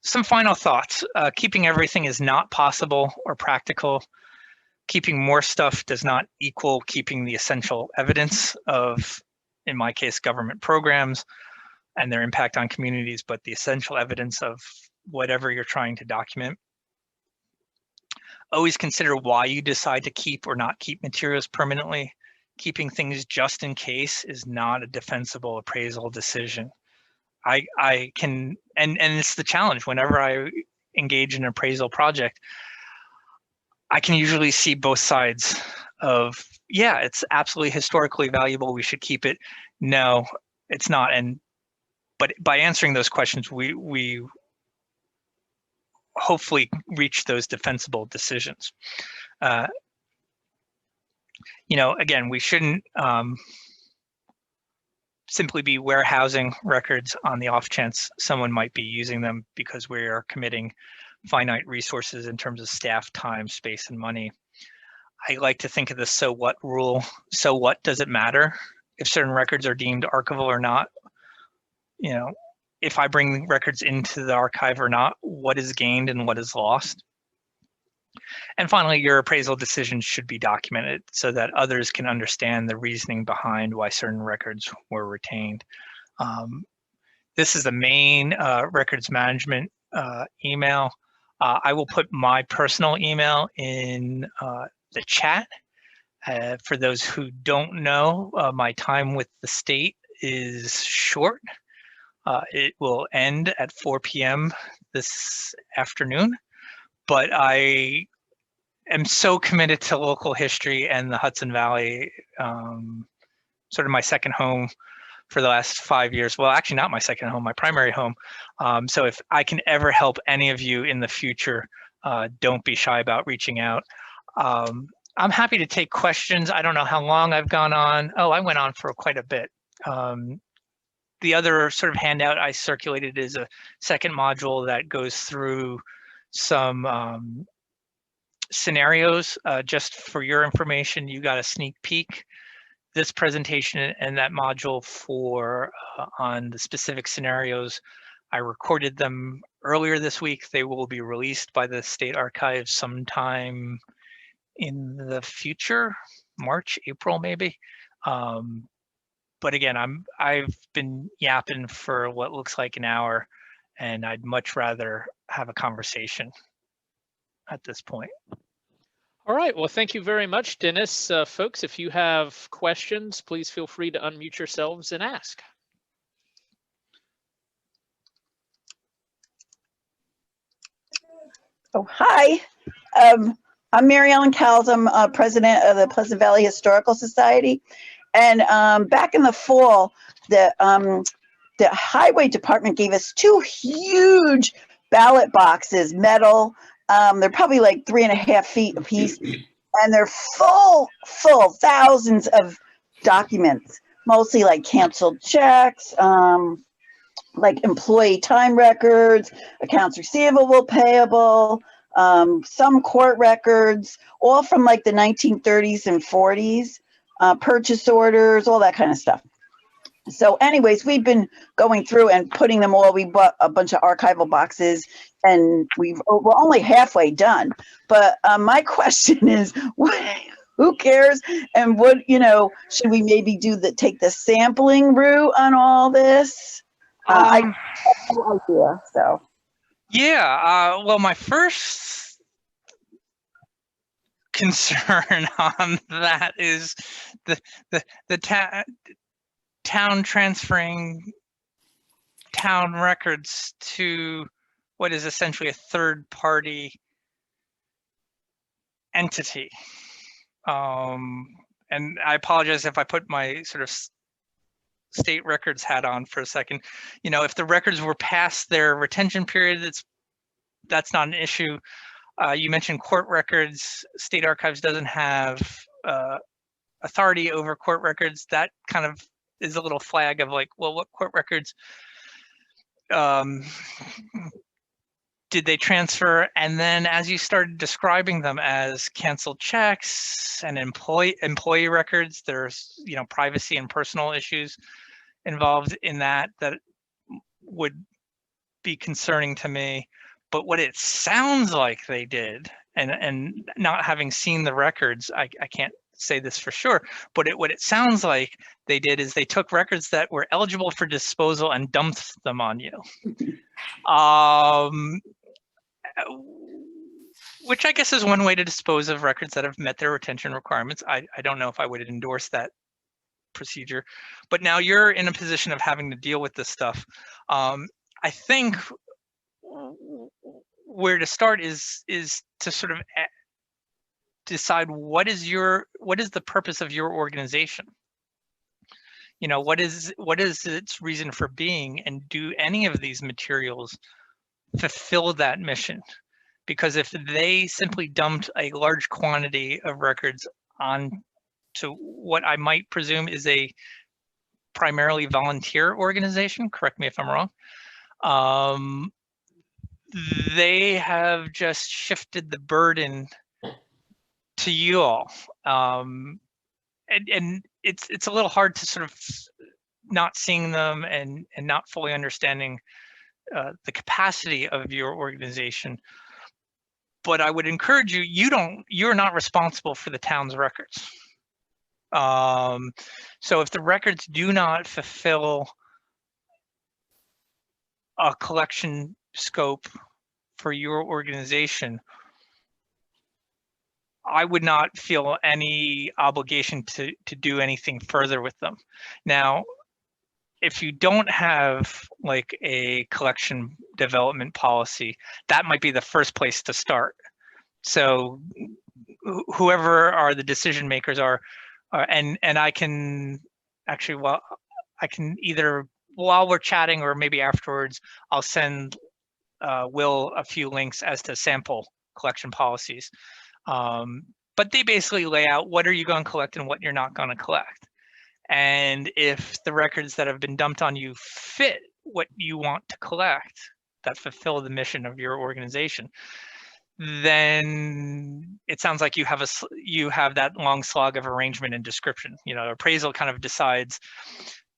Some final thoughts. Keeping everything is not possible or practical. Keeping more stuff does not equal keeping the essential evidence of, in my case, government programs and their impact on communities, but the essential evidence of whatever you're trying to document. Always consider why you decide to keep or not keep materials permanently. Keeping things just in case is not a defensible appraisal decision. I can, and it's the challenge whenever I engage in an appraisal project, I can usually see both sides of, yeah, it's absolutely historically valuable, we should keep it. No, it's not. But by answering those questions, we hopefully reach those defensible decisions. Again, we shouldn't simply be warehousing records on the off chance someone might be using them, because we are committing finite resources in terms of staff, time, space, and money. I like to think of the so what rule. So what does it matter if certain records are deemed archival or not? If I bring records into the archive or not, what is gained and what is lost? And finally, your appraisal decisions should be documented so that others can understand the reasoning behind why certain records were retained. This is the main records management email. I will put my personal email in the chat. For those who don't know, my time with the state is short. It will end at 4 p.m. this afternoon, but I am so committed to local history and the Hudson Valley, sort of my second home for the last 5 years. Well, actually not my second home, my primary home. So if I can ever help any of you in the future, don't be shy about reaching out. I'm happy to take questions. I don't know how long I've gone on. Oh, I went on for quite a bit. The other sort of handout I circulated is a second module that goes through some scenarios. Just for your information, you got a sneak peek. This presentation and that module for on the specific scenarios, I recorded them earlier this week. They will be released by the State Archives sometime in the future, March, April, maybe. But again, I've been yapping for what looks like an hour, and I'd much rather have a conversation at this point. All right, well, thank you very much, Dennis. Folks, if you have questions, please feel free to unmute yourselves and ask. Oh, hi. I'm Mary Ellen Cowles. I'm president of the Pleasant Valley Historical Society. And back in the fall, the highway department gave us 2 huge ballot boxes, metal. They're probably like 3.5 feet apiece, and they're full, thousands of documents, mostly like canceled checks, like employee time records, accounts receivable, payable, some court records, all from like the 1930s and 40s, purchase orders, all that kind of stuff. So anyways, we've been going through and putting them all. We bought a bunch of archival boxes, and we're only halfway done. But my question is, who cares? And what, should we maybe take the sampling route on all this? I have no idea. So. Yeah, well, my first concern on that is the town transferring town records to what is essentially a third-party entity. And I apologize if I put my sort of state records hat on for a second. You know, if the records were past their retention period, that's not an issue. You mentioned court records. State Archives doesn't have authority over court records. That kind of is a little flag of like, well, what court records did they transfer? And then as you started describing them as canceled checks and employee records, there's, you know, privacy and personal issues involved in that would be concerning to me. But what it sounds like they did, and not having seen the records, I can't say this for sure, but what it sounds like they did is they took records that were eligible for disposal and dumped them on you. Which I guess is one way to dispose of records that have met their retention requirements. I don't know if I would endorse that procedure, but now you're in a position of having to deal with this stuff. I think where to start is to sort of decide what is the purpose of your organization. You know, what is its reason for being, and do any of these materials fulfill that mission? Because if they simply dumped a large quantity of records on to what I might presume is a primarily volunteer organization, correct me if I'm wrong, they have just shifted the burden to you all. And it's a little hard to sort of not seeing them and not fully understanding the capacity of your organization. But I would encourage you, you're not responsible for the town's records. So if the records do not fulfill a collection scope for your organization, I would not feel any obligation to do anything further with them. Now, if you don't have like a collection development policy, that might be the first place to start. So whoever are the decision makers are, and I can actually, well, I can either while we're chatting or maybe afterwards, I'll send Will a few links as to sample collection policies. But they basically lay out what are you going to collect and what you're not going to collect. And if the records that have been dumped on you fit what you want to collect, that fulfill the mission of your organization, then it sounds like you have that long slog of arrangement and description. You know, appraisal kind of decides,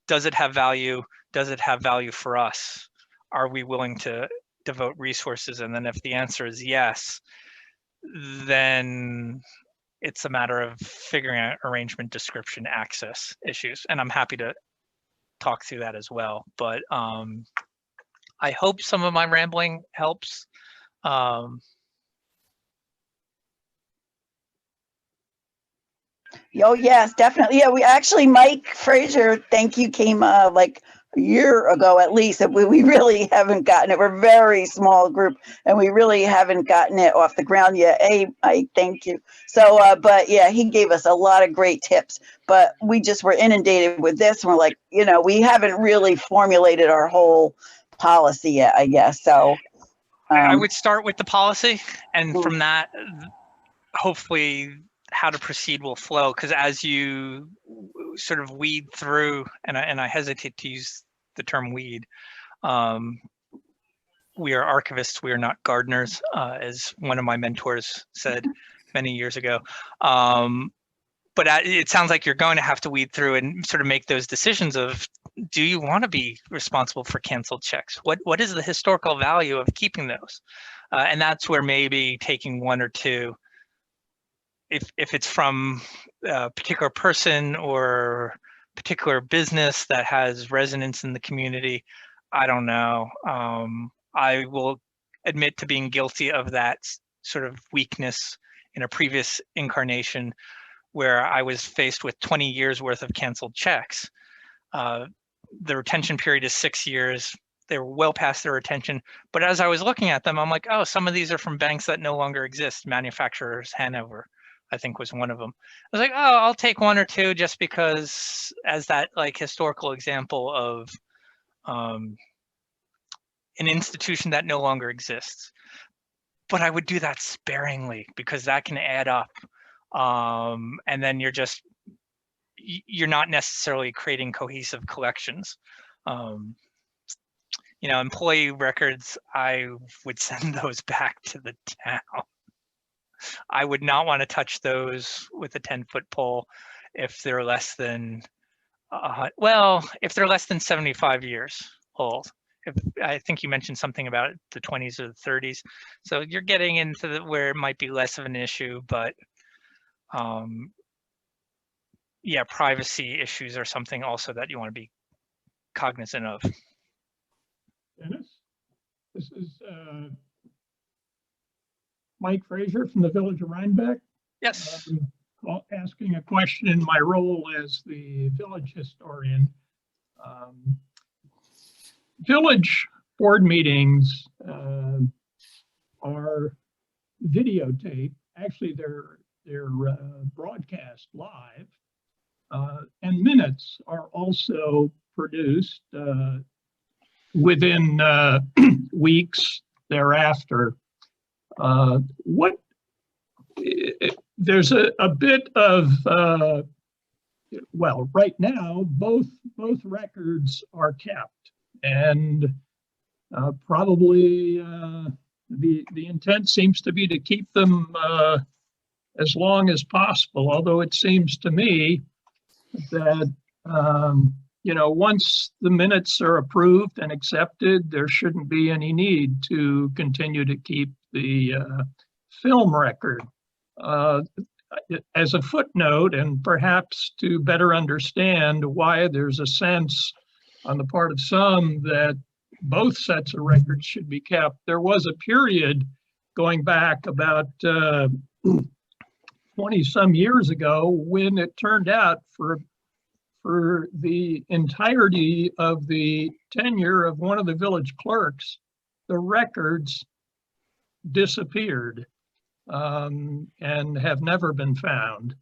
does it have value? Does it have value for us? Are we willing to devote resources? And then if the answer is yes, then it's a matter of figuring out arrangement, description, access issues. And I'm happy to talk through that as well. But I hope some of my rambling helps. Oh yes, definitely. Yeah, we actually, Mike Frazier, thank you, came like a year ago at least. We really haven't gotten it. We're a very small group and we really haven't gotten it off the ground yet. Hey, I thank you. So, but yeah, he gave us a lot of great tips, but we just were inundated with this. And we're like, you know, we haven't really formulated our whole policy yet, I guess. So I would start with the policy, and from that, hopefully how to proceed will flow, because as you sort of weed through, and I hesitate to use the term weed, we are archivists, we are not gardeners, as one of my mentors said many years ago. But it sounds like you're going to have to weed through and sort of make those decisions of, do you want to be responsible for canceled checks? What is the historical value of keeping those? And that's where maybe taking one or two, if it's from a particular person or particular business that has resonance in the community, I don't know. I will admit to being guilty of that sort of weakness in a previous incarnation where I was faced with 20 years worth of canceled checks. The retention period is 6 years. they were well past their retention. But as I was looking at them, I'm like, oh, some of these are from banks that no longer exist. Manufacturers Hanover, I think, was one of them. I was like, oh, I'll take one or two just because as that like historical example of an institution that no longer exists. But I would do that sparingly because that can add up. And then you're not necessarily creating cohesive collections. You know, employee records, I would send those back to the town. I would not want to touch those with a 10-foot pole if they're less than, well, if they're less than 75 years old. I think you mentioned something about the 20s or the 30s. So you're getting into where it might be less of an issue, but yeah, privacy issues are something also that you want to be cognizant of. Dennis, this is Mike Frazier from the Village of Rhinebeck. Yes. Asking a question in my role as the village historian. Village board meetings are videotaped. Actually, they're broadcast live, and minutes are also produced within weeks thereafter. There's a bit of well, right now both records are kept. And probably the intent seems to be to keep them as long as possible. Although it seems to me that you know, once the minutes are approved and accepted, there shouldn't be any need to continue to keep the film record. As a footnote, and perhaps to better understand why there's a sense on the part of some that both sets of records should be kept. There was a period going back about 20 some years ago when it turned out for the entirety of the tenure of one of the village clerks, the records disappeared and have never been found.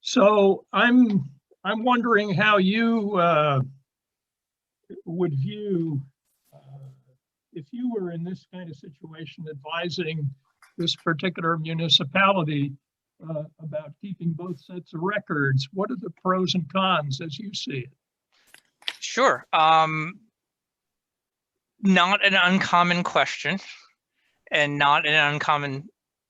So I'm wondering how you would view, if you were in this kind of situation advising this particular municipality about keeping both sets of records, what are the pros and cons as you see it? Sure. Not an uncommon question and not an uncommon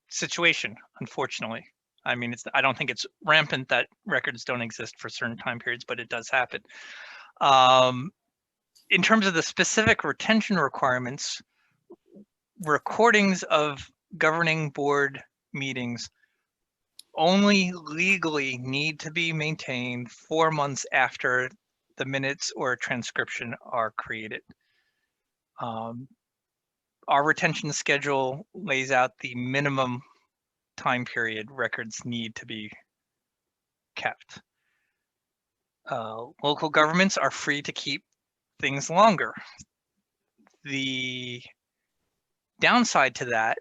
situation, unfortunately. I mean, I don't think it's rampant that records don't exist for certain time periods, but it does happen. In terms of the specific retention requirements, recordings of governing board meetings only legally need to be maintained 4 months after the minutes or transcription are created. Our retention schedule lays out the minimum time period records need to be kept. Local governments are free to keep things longer. The downside to that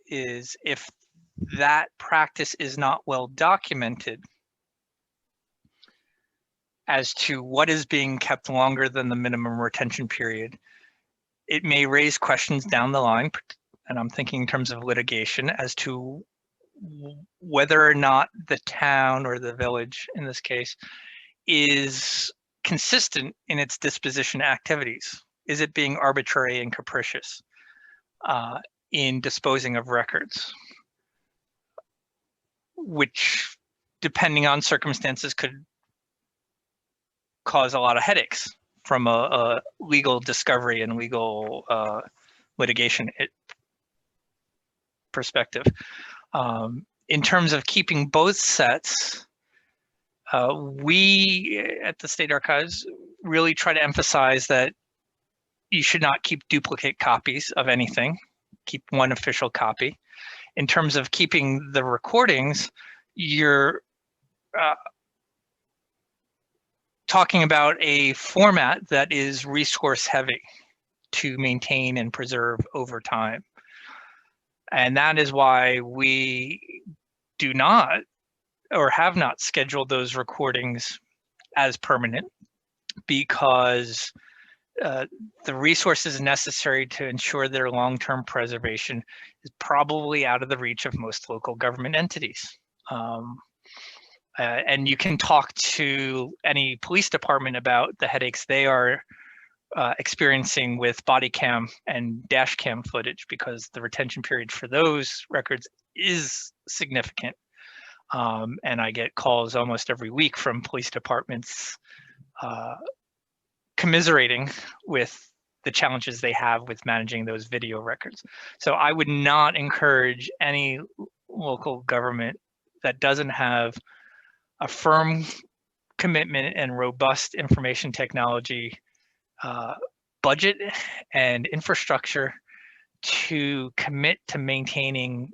is if that practice is not well documented as to what is being kept longer than the minimum retention period, it may raise questions down the line, and I'm thinking in terms of litigation, as to whether or not the town or the village in this case is consistent in its disposition activities. Is it being arbitrary and capricious in disposing of records, which, depending on circumstances, could cause a lot of headaches from a legal discovery and legal litigation perspective. In terms of keeping both sets, we at the State Archives really try to emphasize that you should not keep duplicate copies of anything. Keep one official copy. In terms of keeping the recordings, you're talking about a format that is resource heavy to maintain and preserve over time. And that is why we do not or have not scheduled those recordings as permanent, because the resources necessary to ensure their long-term preservation is probably out of the reach of most local government entities. And you can talk to any police department about the headaches they are experiencing with body cam and dash cam footage, because the retention period for those records is significant. And I get calls almost every week from police departments commiserating with the challenges they have with managing those video records. So I would not encourage any local government that doesn't have a firm commitment and robust information technology budget and infrastructure to commit to maintaining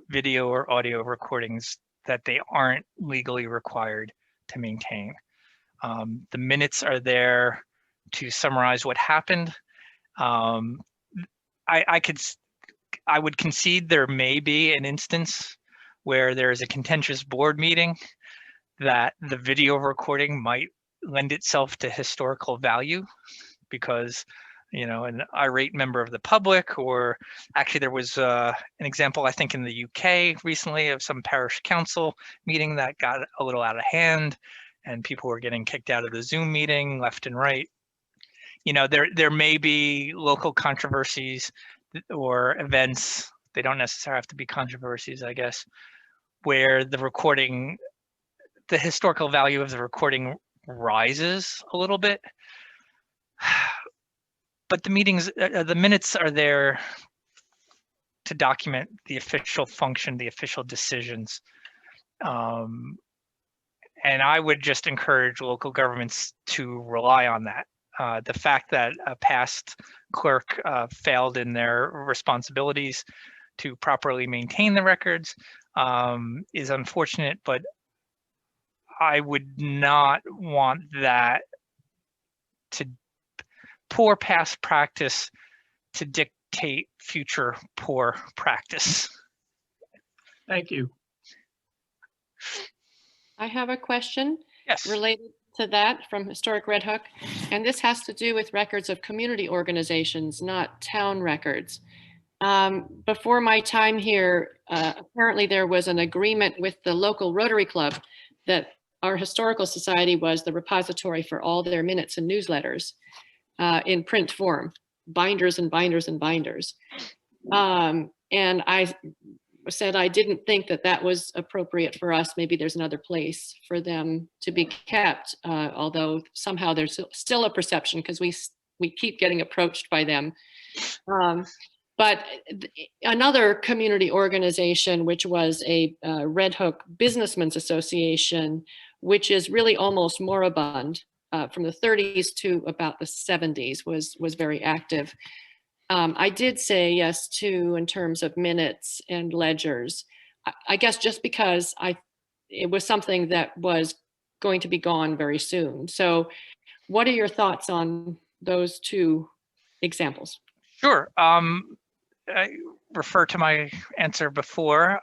video or audio recordings that they aren't legally required to maintain. The minutes are there to summarize what happened. I would concede there may be an instance where there is a contentious board meeting that the video recording might lend itself to historical value, because, you know, an irate member of the public, or actually there was an example, I think, in the UK recently of some parish council meeting that got a little out of hand and people were getting kicked out of the Zoom meeting left and right. You know, there may be local controversies or events, they don't necessarily have to be controversies, I guess, where the recording, the historical value of the recording rises a little bit. But the meetings, the minutes are there to document the official function, the official decisions. And I would just encourage local governments to rely on that. The fact that a past clerk failed in their responsibilities to properly maintain the records is unfortunate, but I would not want that to poor past practice to dictate future poor practice. Thank you. I have a question Yes. related to that from Historic Red Hook, and this has to do with records of community organizations, not town records. Before my time here, apparently there was an agreement with the local Rotary Club that our historical society was the repository for all their minutes and newsletters in print form, binders and binders and binders. And I said I didn't think that that was appropriate for us. Maybe there's another place for them to be kept, although somehow there's still a perception because we keep getting approached by them. But another community organization, which was a Red Hook Businessmen's Association, which is really almost moribund from the 30s to about the 70s, was very active. I did say yes to in terms of minutes and ledgers. I guess just because it was something that was going to be gone very soon. So what are your thoughts on those two examples? Sure. I refer to my answer before.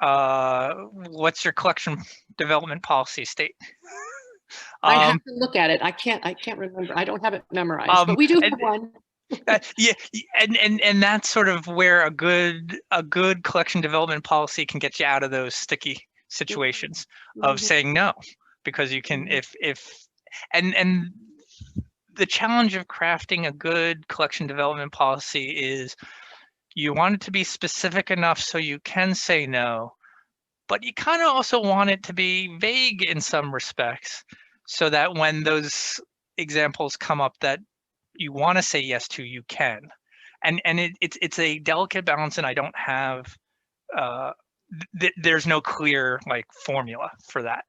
What's your collection development policy state? I have to look at it. I can't remember. I don't have it memorized, but we do have one. Yeah, and that's sort of where a good collection development policy can get you out of those sticky situations of saying no, because you can and the challenge of crafting a good collection development policy is you want it to be specific enough so you can say no, but you kind of also want it to be vague in some respects, so that when those examples come up that you want to say yes to, you can. And it's a delicate balance, and I don't have there's no clear like formula for that.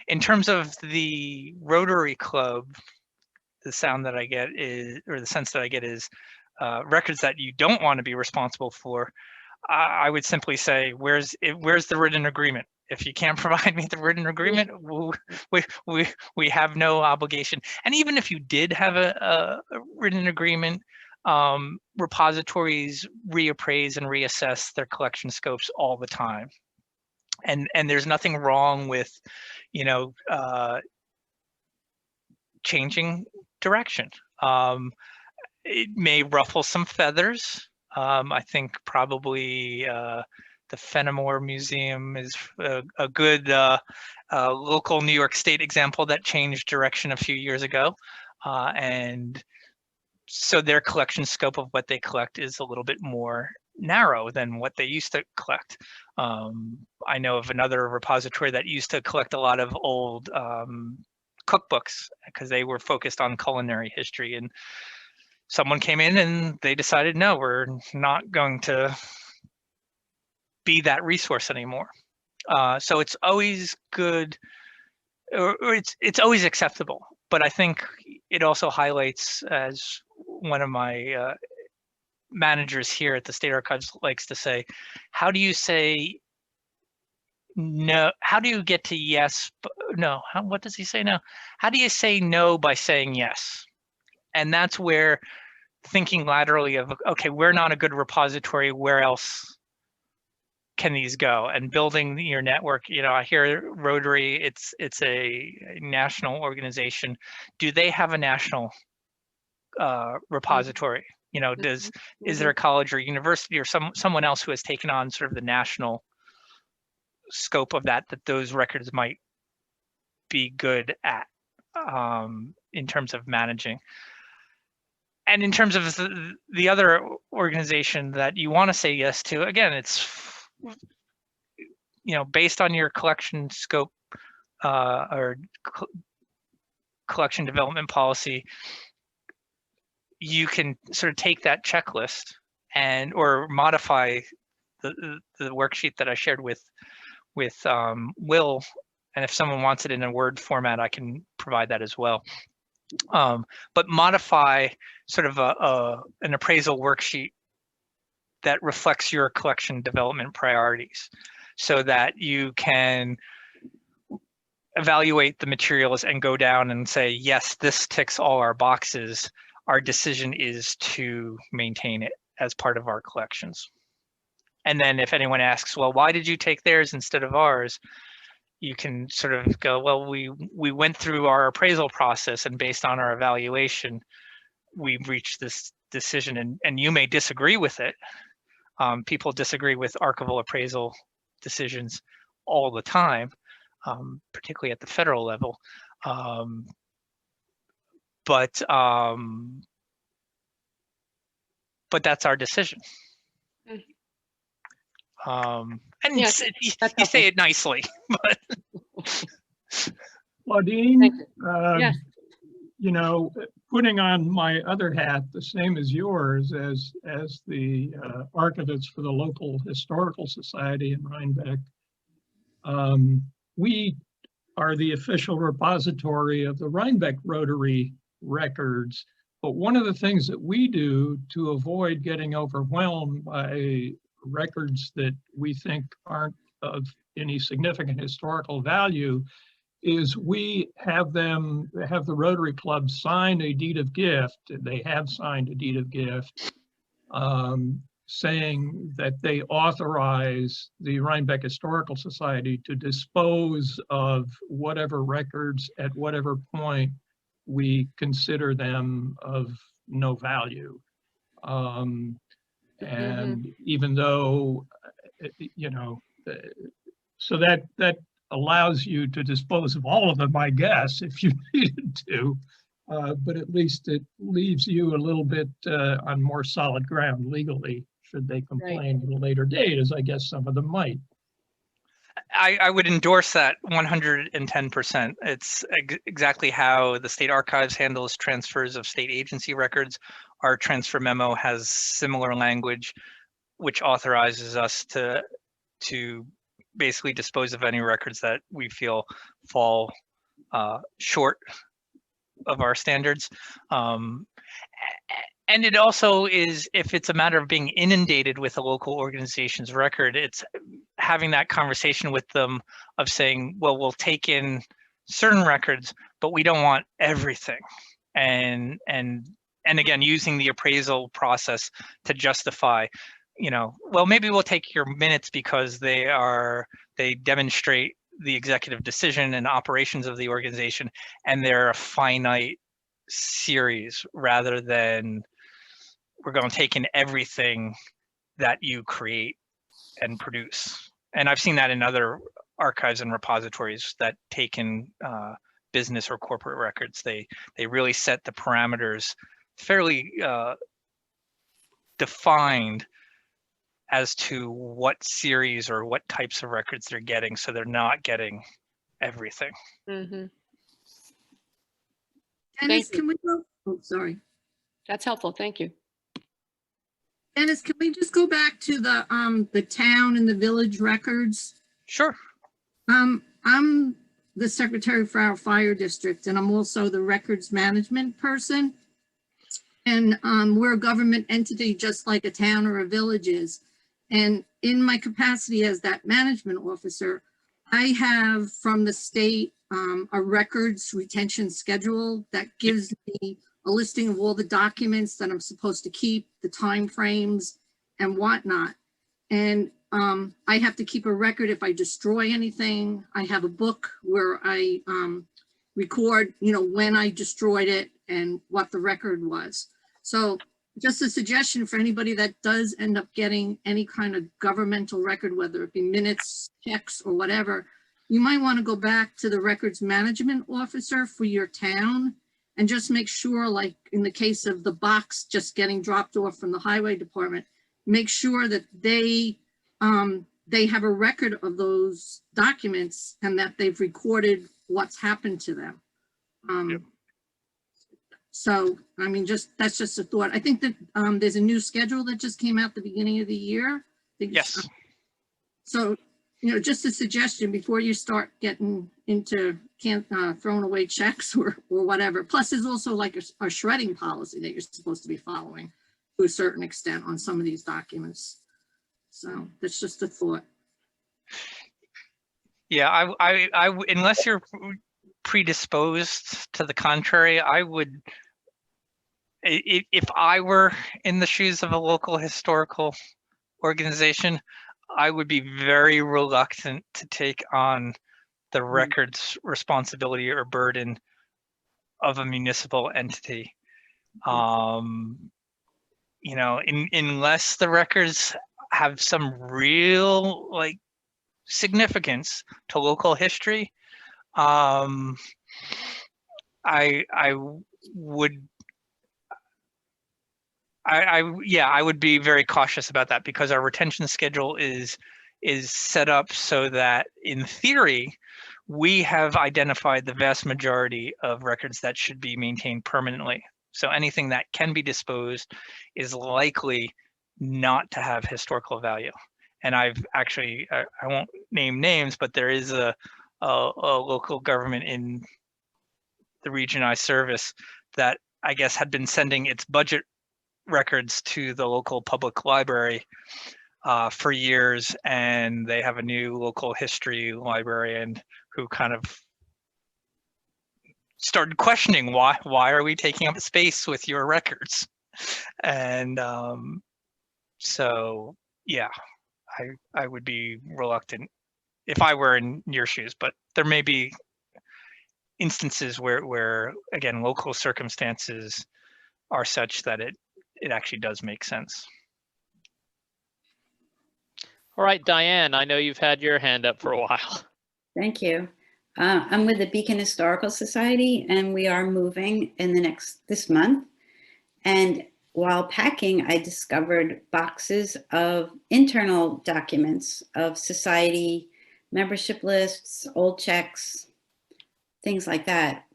In terms of the Rotary Club, the sound that I get is, or the sense that I get is records that you don't want to be responsible for. I would simply say, where's the written agreement? If you can't provide me the written agreement, we have no obligation. And even if you did have a written agreement, repositories reappraise and reassess their collection scopes all the time. And there's nothing wrong with, you know, changing direction. It may ruffle some feathers. I think probably the Fenimore Museum is a good local New York State example that changed direction a few years ago. And so their collection scope of what they collect is a little bit more narrow than what they used to collect. I know of another repository that used to collect a lot of old cookbooks because they were focused on culinary history, and someone came in and they decided, no, we're not going to be that resource anymore. So it's always good, or it's always acceptable. But I think it also highlights, as one of my managers here at the State Archives likes to say, how do you say no? How do you get to yes? No, what does he say now? How do you say no by saying yes? And that's where thinking laterally of, okay, we're not a good repository, where else can these go? And building your network. You know, I hear Rotary, it's a national organization. Do they have a national repository? You know, is there a college or university or someone else who has taken on sort of the national scope of that those records might be good at in terms of managing? And in terms of the other organization that you want to say yes to, again, it's, you know, based on your collection scope or collection development policy, you can sort of take that checklist and or modify the worksheet that I shared with Will, and if someone wants it in a Word format, I can provide that as well. But modify sort of an appraisal worksheet that reflects your collection development priorities, so that you can evaluate the materials and go down and say, yes, this ticks all our boxes. Our decision is to maintain it as part of our collections. And then if anyone asks, well, why did you take theirs instead of ours? You can sort of go, well, we went through our appraisal process, and based on our evaluation, we reached this decision, and you may disagree with it. People disagree with archival appraisal decisions all the time, particularly at the federal level. But that's our decision. And Yes, you say it nicely, but Claudine, Yes. you know, putting on my other hat, the same as yours, as the archivist for the local historical society in Rhinebeck, we are the official repository of the Rhinebeck Rotary records. But one of the things that we do to avoid getting overwhelmed by records that we think aren't of any significant historical value is we have the Rotary Club sign a deed of gift. They have signed a deed of gift saying that they authorize the Rhinebeck Historical Society to dispose of whatever records at whatever point we consider them of no value. And even though, you know, so that allows you to dispose of all of them, I guess, if you needed to, but at least it leaves you a little bit on more solid ground legally, should they complain at a later date, as I guess some of them might. I would endorse that 110%. It's exactly how the State Archives handles transfers of state agency records. Our transfer memo has similar language, which authorizes us to basically dispose of any records that we feel fall short of our standards. And it also is, if it's a matter of being inundated with a local organization's record, it's having that conversation with them of saying, well, we'll take in certain records, but we don't want everything. And again, using the appraisal process to justify, well, maybe we'll take your minutes because they demonstrate the executive decision and operations of the organization, and they're a finite series rather than we're going to take in everything that you create and produce. And I've seen that in other archives and repositories that take in business or corporate records. They really set the parameters fairly defined as to what series or what types of records they're getting, so they're not getting everything. Mm-hmm. Dennis, Thank you. can we go? Oh, sorry. That's helpful. Thank you. Dennis, can we just go back to the town and the village records? Sure. I'm the secretary for our fire district, and I'm also the records management person. And we're a government entity just like a town or a village is. And in my capacity as that management officer, I have from the state a records retention schedule that gives me a listing of all the documents that I'm supposed to keep, the timeframes and whatnot. And I have to keep a record if I destroy anything. I have a book where I record, when I destroyed it and what the record was. So just a suggestion for anybody that does end up getting any kind of governmental record, whether it be minutes, checks, or whatever, you might want to go back to the records management officer for your town and just make sure, like in the case of the box just getting dropped off from the highway department, make sure that they have a record of those documents and that they've recorded what's happened to them. Yep. So, I mean, that's just a thought. I think that there's a new schedule that just came out the beginning of the year. Yes. So, just a suggestion before you start getting into throwing away checks or whatever. Plus, there's also like a shredding policy that you're supposed to be following to a certain extent on some of these documents. So that's just a thought. Yeah, I unless you're predisposed to the contrary, I would, if I were in the shoes of a local historical organization, I would be very reluctant to take on the records responsibility or burden of a municipal entity. Unless the records have some real significance to local history, I would be very cautious about that, because our retention schedule is set up so that in theory we have identified the vast majority of records that should be maintained permanently. So anything that can be disposed is likely not to have historical value. And I've actually, I won't name names, but there is a local government in the region I service that I guess had been sending its budget records to the local public library for years, and they have a new local history librarian who kind of started questioning why are we taking up space with your records. And so yeah, I would be reluctant if I were in your shoes, but there may be instances where again local circumstances are such that it actually does make sense. All right, Diane, I know you've had your hand up for a while. Thank you. I'm with the Beacon Historical Society, and we are moving in this month. And while packing, I discovered boxes of internal documents of society membership lists, old checks, things like that.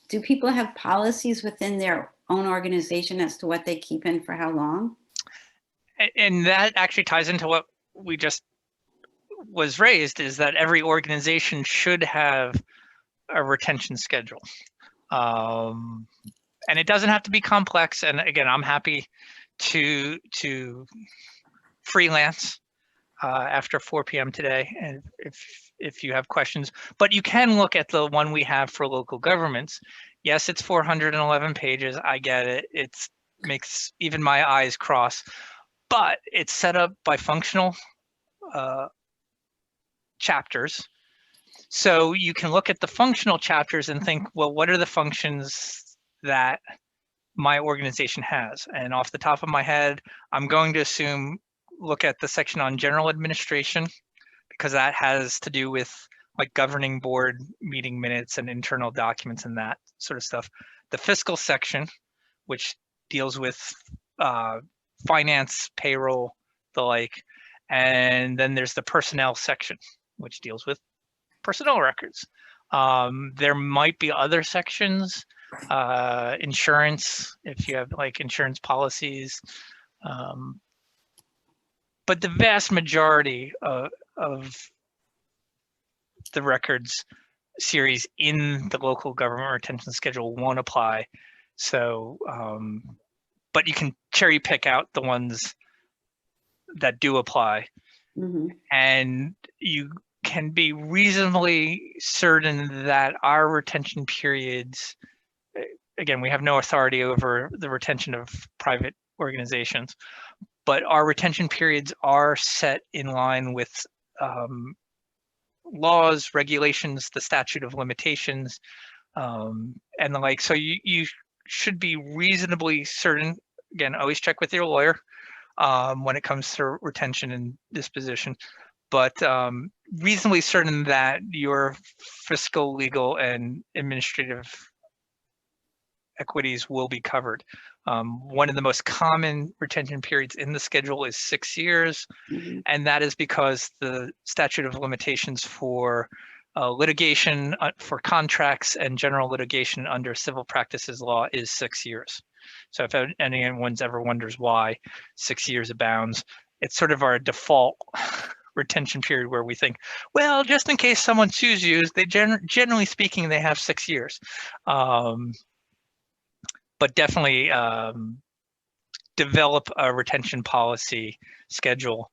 Do people have policies within their own organization as to what they keep in for how long? And that actually ties into what we just was raised, is that every organization should have a retention schedule. And it doesn't have to be complex. And again, I'm happy to freelance after 4 p.m. today, and if you have questions. But you can look at the one we have for local governments. Yes, it's 411 pages. I get it. It makes even my eyes cross, but it's set up by functional chapters. So you can look at the functional chapters and think, well, what are the functions that my organization has? And off the top of my head, I'm going to assume, look at the section on general administration, because that has to do with like governing board meeting minutes and internal documents and that sort of stuff. The fiscal section, which deals with finance, payroll, the like. And then there's the personnel section, which deals with personnel records. There might be other sections, insurance, if you have like insurance policies. But the vast majority of the records series in the local government retention schedule won't apply. So, but you can cherry pick out the ones that do apply. Mm-hmm. And you can be reasonably certain that our retention periods, again, we have no authority over the retention of private organizations, but our retention periods are set in line with laws, regulations, the statute of limitations, and the like. So you should be reasonably certain. Again, always check with your lawyer when it comes to retention and disposition, but reasonably certain that your fiscal, legal, and administrative equities will be covered. One of the most common retention periods in the schedule is 6 years, Mm-hmm. and that is because the statute of limitations for litigation, for contracts and general litigation under civil practices law is 6 years. So if anyone's ever wonders why 6 years abounds, it's sort of our default retention period where we think, well, just in case someone sues you, they generally speaking, they have 6 years. But definitely develop a retention policy schedule,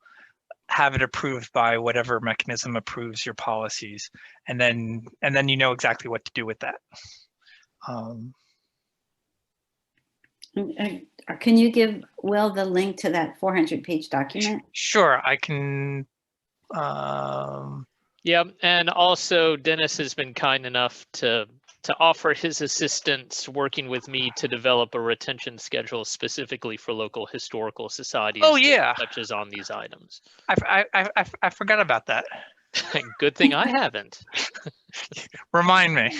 have it approved by whatever mechanism approves your policies, and then you know exactly what to do with that. Can you give Will the link to that 400-page document? Sure, I can. Yeah, and also Dennis has been kind enough to offer his assistance working with me to develop a retention schedule specifically for local historical societies. Oh yeah, such as on these items. I forgot about that. Good thing I haven't. Remind me.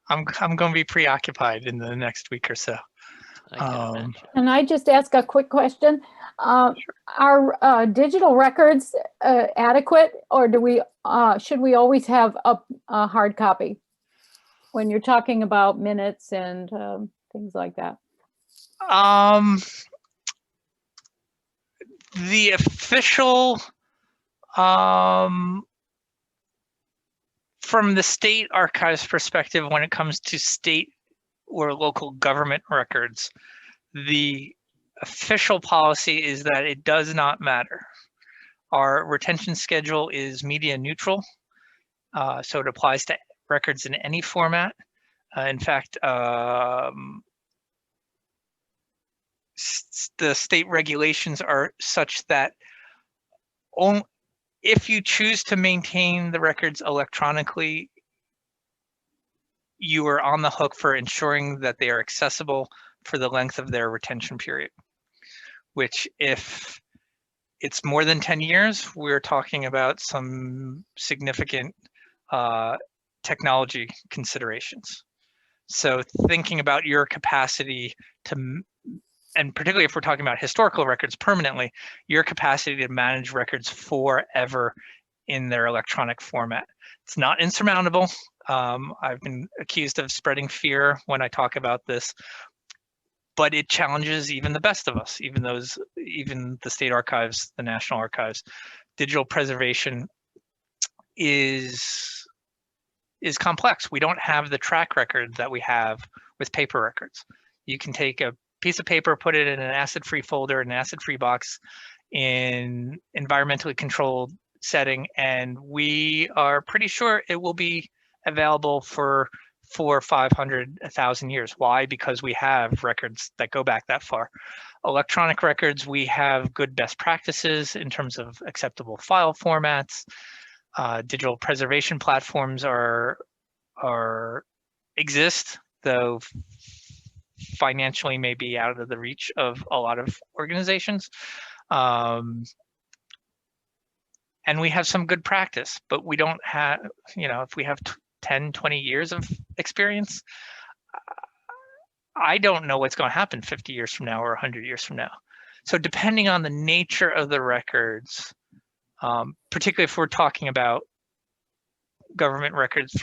I'm going to be preoccupied in the next week or so. I can imagine. Can I just ask a quick question? Are digital records adequate, or should we always have a hard copy when you're talking about minutes and things like that? The official, from the state archives perspective, when it comes to state or local government records, the official policy is that it does not matter. Our retention schedule is media neutral, so it applies to records in any format. In fact, the state regulations are such that if you choose to maintain the records electronically, you are on the hook for ensuring that they are accessible for the length of their retention period, which if it's more than 10 years, we're talking about some significant technology considerations. So thinking about your capacity to, and particularly if we're talking about historical records permanently, your capacity to manage records forever in their electronic format. It's not insurmountable. I've been accused of spreading fear when I talk about this, but it challenges even the best of us, even the state archives, the National Archives. Digital preservation is complex. We don't have the track record that we have with paper records. You can take a piece of paper, put it in an acid-free folder, an acid-free box in environmentally controlled setting, and we are pretty sure it will be available for 400, 500, 1,000 years. Why? Because we have records that go back that far. Electronic records, we have good best practices in terms of acceptable file formats. Digital preservation platforms exist, though financially may be out of the reach of a lot of organizations. And we have some good practice, but we don't have, if we have 10, 20 years of experience, I don't know what's going to happen 50 years from now or 100 years from now. So depending on the nature of the records, particularly if we're talking about government records,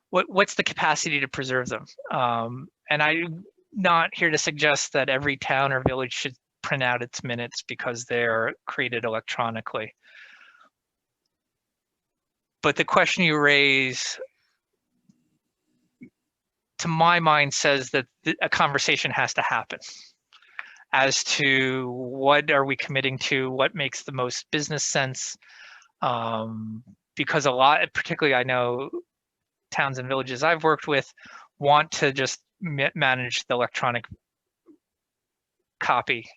what's the capacity to preserve them? And I'm not here to suggest that every town or village should print out its minutes because they're created electronically. But the question you raise, to my mind, says that a conversation has to happen as to what are we committing to, what makes the most business sense. Because a lot, particularly I know towns and villages I've worked with, want to just manage the electronic copy.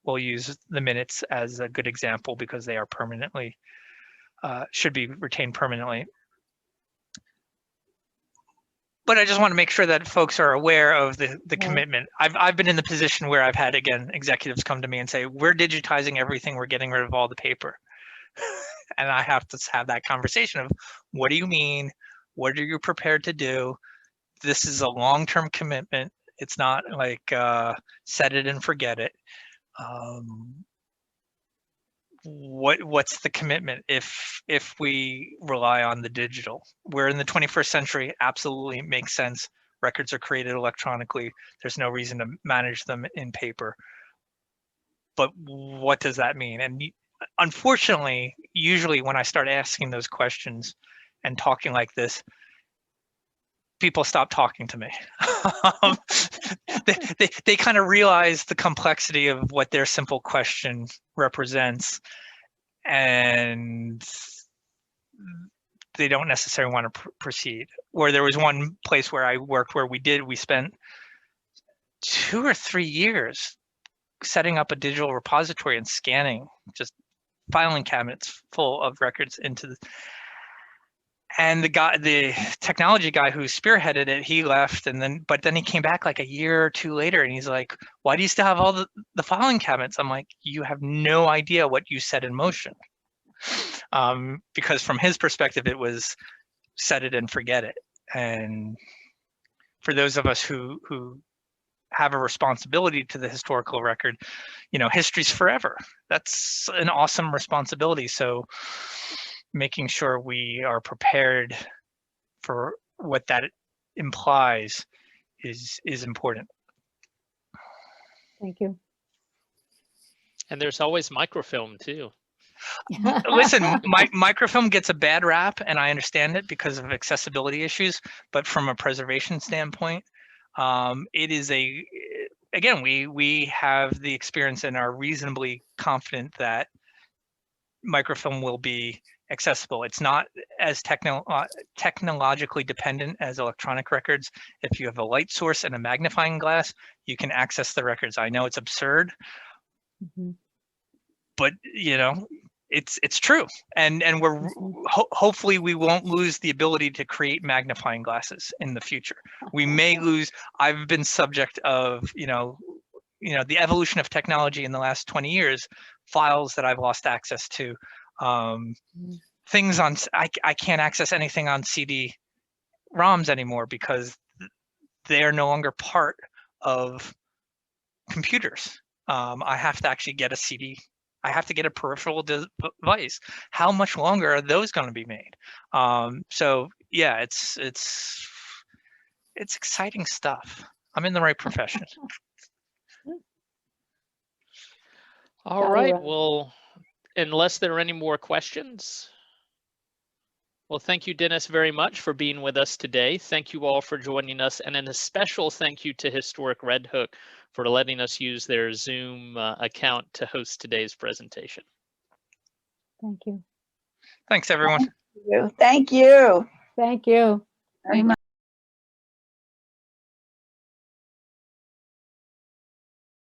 We'll use the minutes as a good example because they are permanently, should be retained permanently. But I just want to make sure that folks are aware of the commitment. I've been in the position where I've had, again, executives come to me and say, we're digitizing everything, we're getting rid of all the paper. And I have to have that conversation of, what do you mean? What are you prepared to do? This is a long-term commitment. It's not like set it and forget it. What's the commitment if we rely on the digital? We're in the 21st century, absolutely makes sense. Records are created electronically. There's no reason to manage them in paper. But what does that mean? And unfortunately, usually when I start asking those questions and talking like this, people stop talking to me. They kind of realize the complexity of what their simple question represents, and they don't necessarily want to proceed. Or there was one place where I worked where we spent 2 or 3 years setting up a digital repository and scanning just filing cabinets full of records into the, and the technology guy who spearheaded it, he left, but then he came back like a year or 2 later, and he's like, why do you still have all the filing cabinets? I'm like, you have no idea what you set in motion. Because from his perspective, it was set it and forget it. And for those of us who have a responsibility to the historical record, history's forever. That's an awesome responsibility. So making sure we are prepared for what that implies is important. Thank you. And there's always microfilm too. Listen, microfilm gets a bad rap, and I understand it because of accessibility issues, but from a preservation standpoint, it is again, we have the experience and are reasonably confident that microfilm will be accessible. It's not as technologically dependent as electronic records. If you have a light source and a magnifying glass, you can access the records. I know it's absurd, but it's true. And we're hopefully we won't lose the ability to create magnifying glasses in the future. We may lose. I've been subject of the evolution of technology in the last 20 years, files that I've lost access to, things on, I can't access anything on CD-ROMs anymore because they are no longer part of computers. I have to actually get a CD. I have to get a peripheral device. How much longer are those going to be made? So yeah, it's exciting stuff. I'm in the right profession. All right. Well, unless there are any more questions. Well, thank you, Dennis, very much for being with us today. Thank you all for joining us. And then a special thank you to Historic Red Hook for letting us use their Zoom account to host today's presentation. Thank you. Thanks, everyone. Thank you. Thank you. Very much.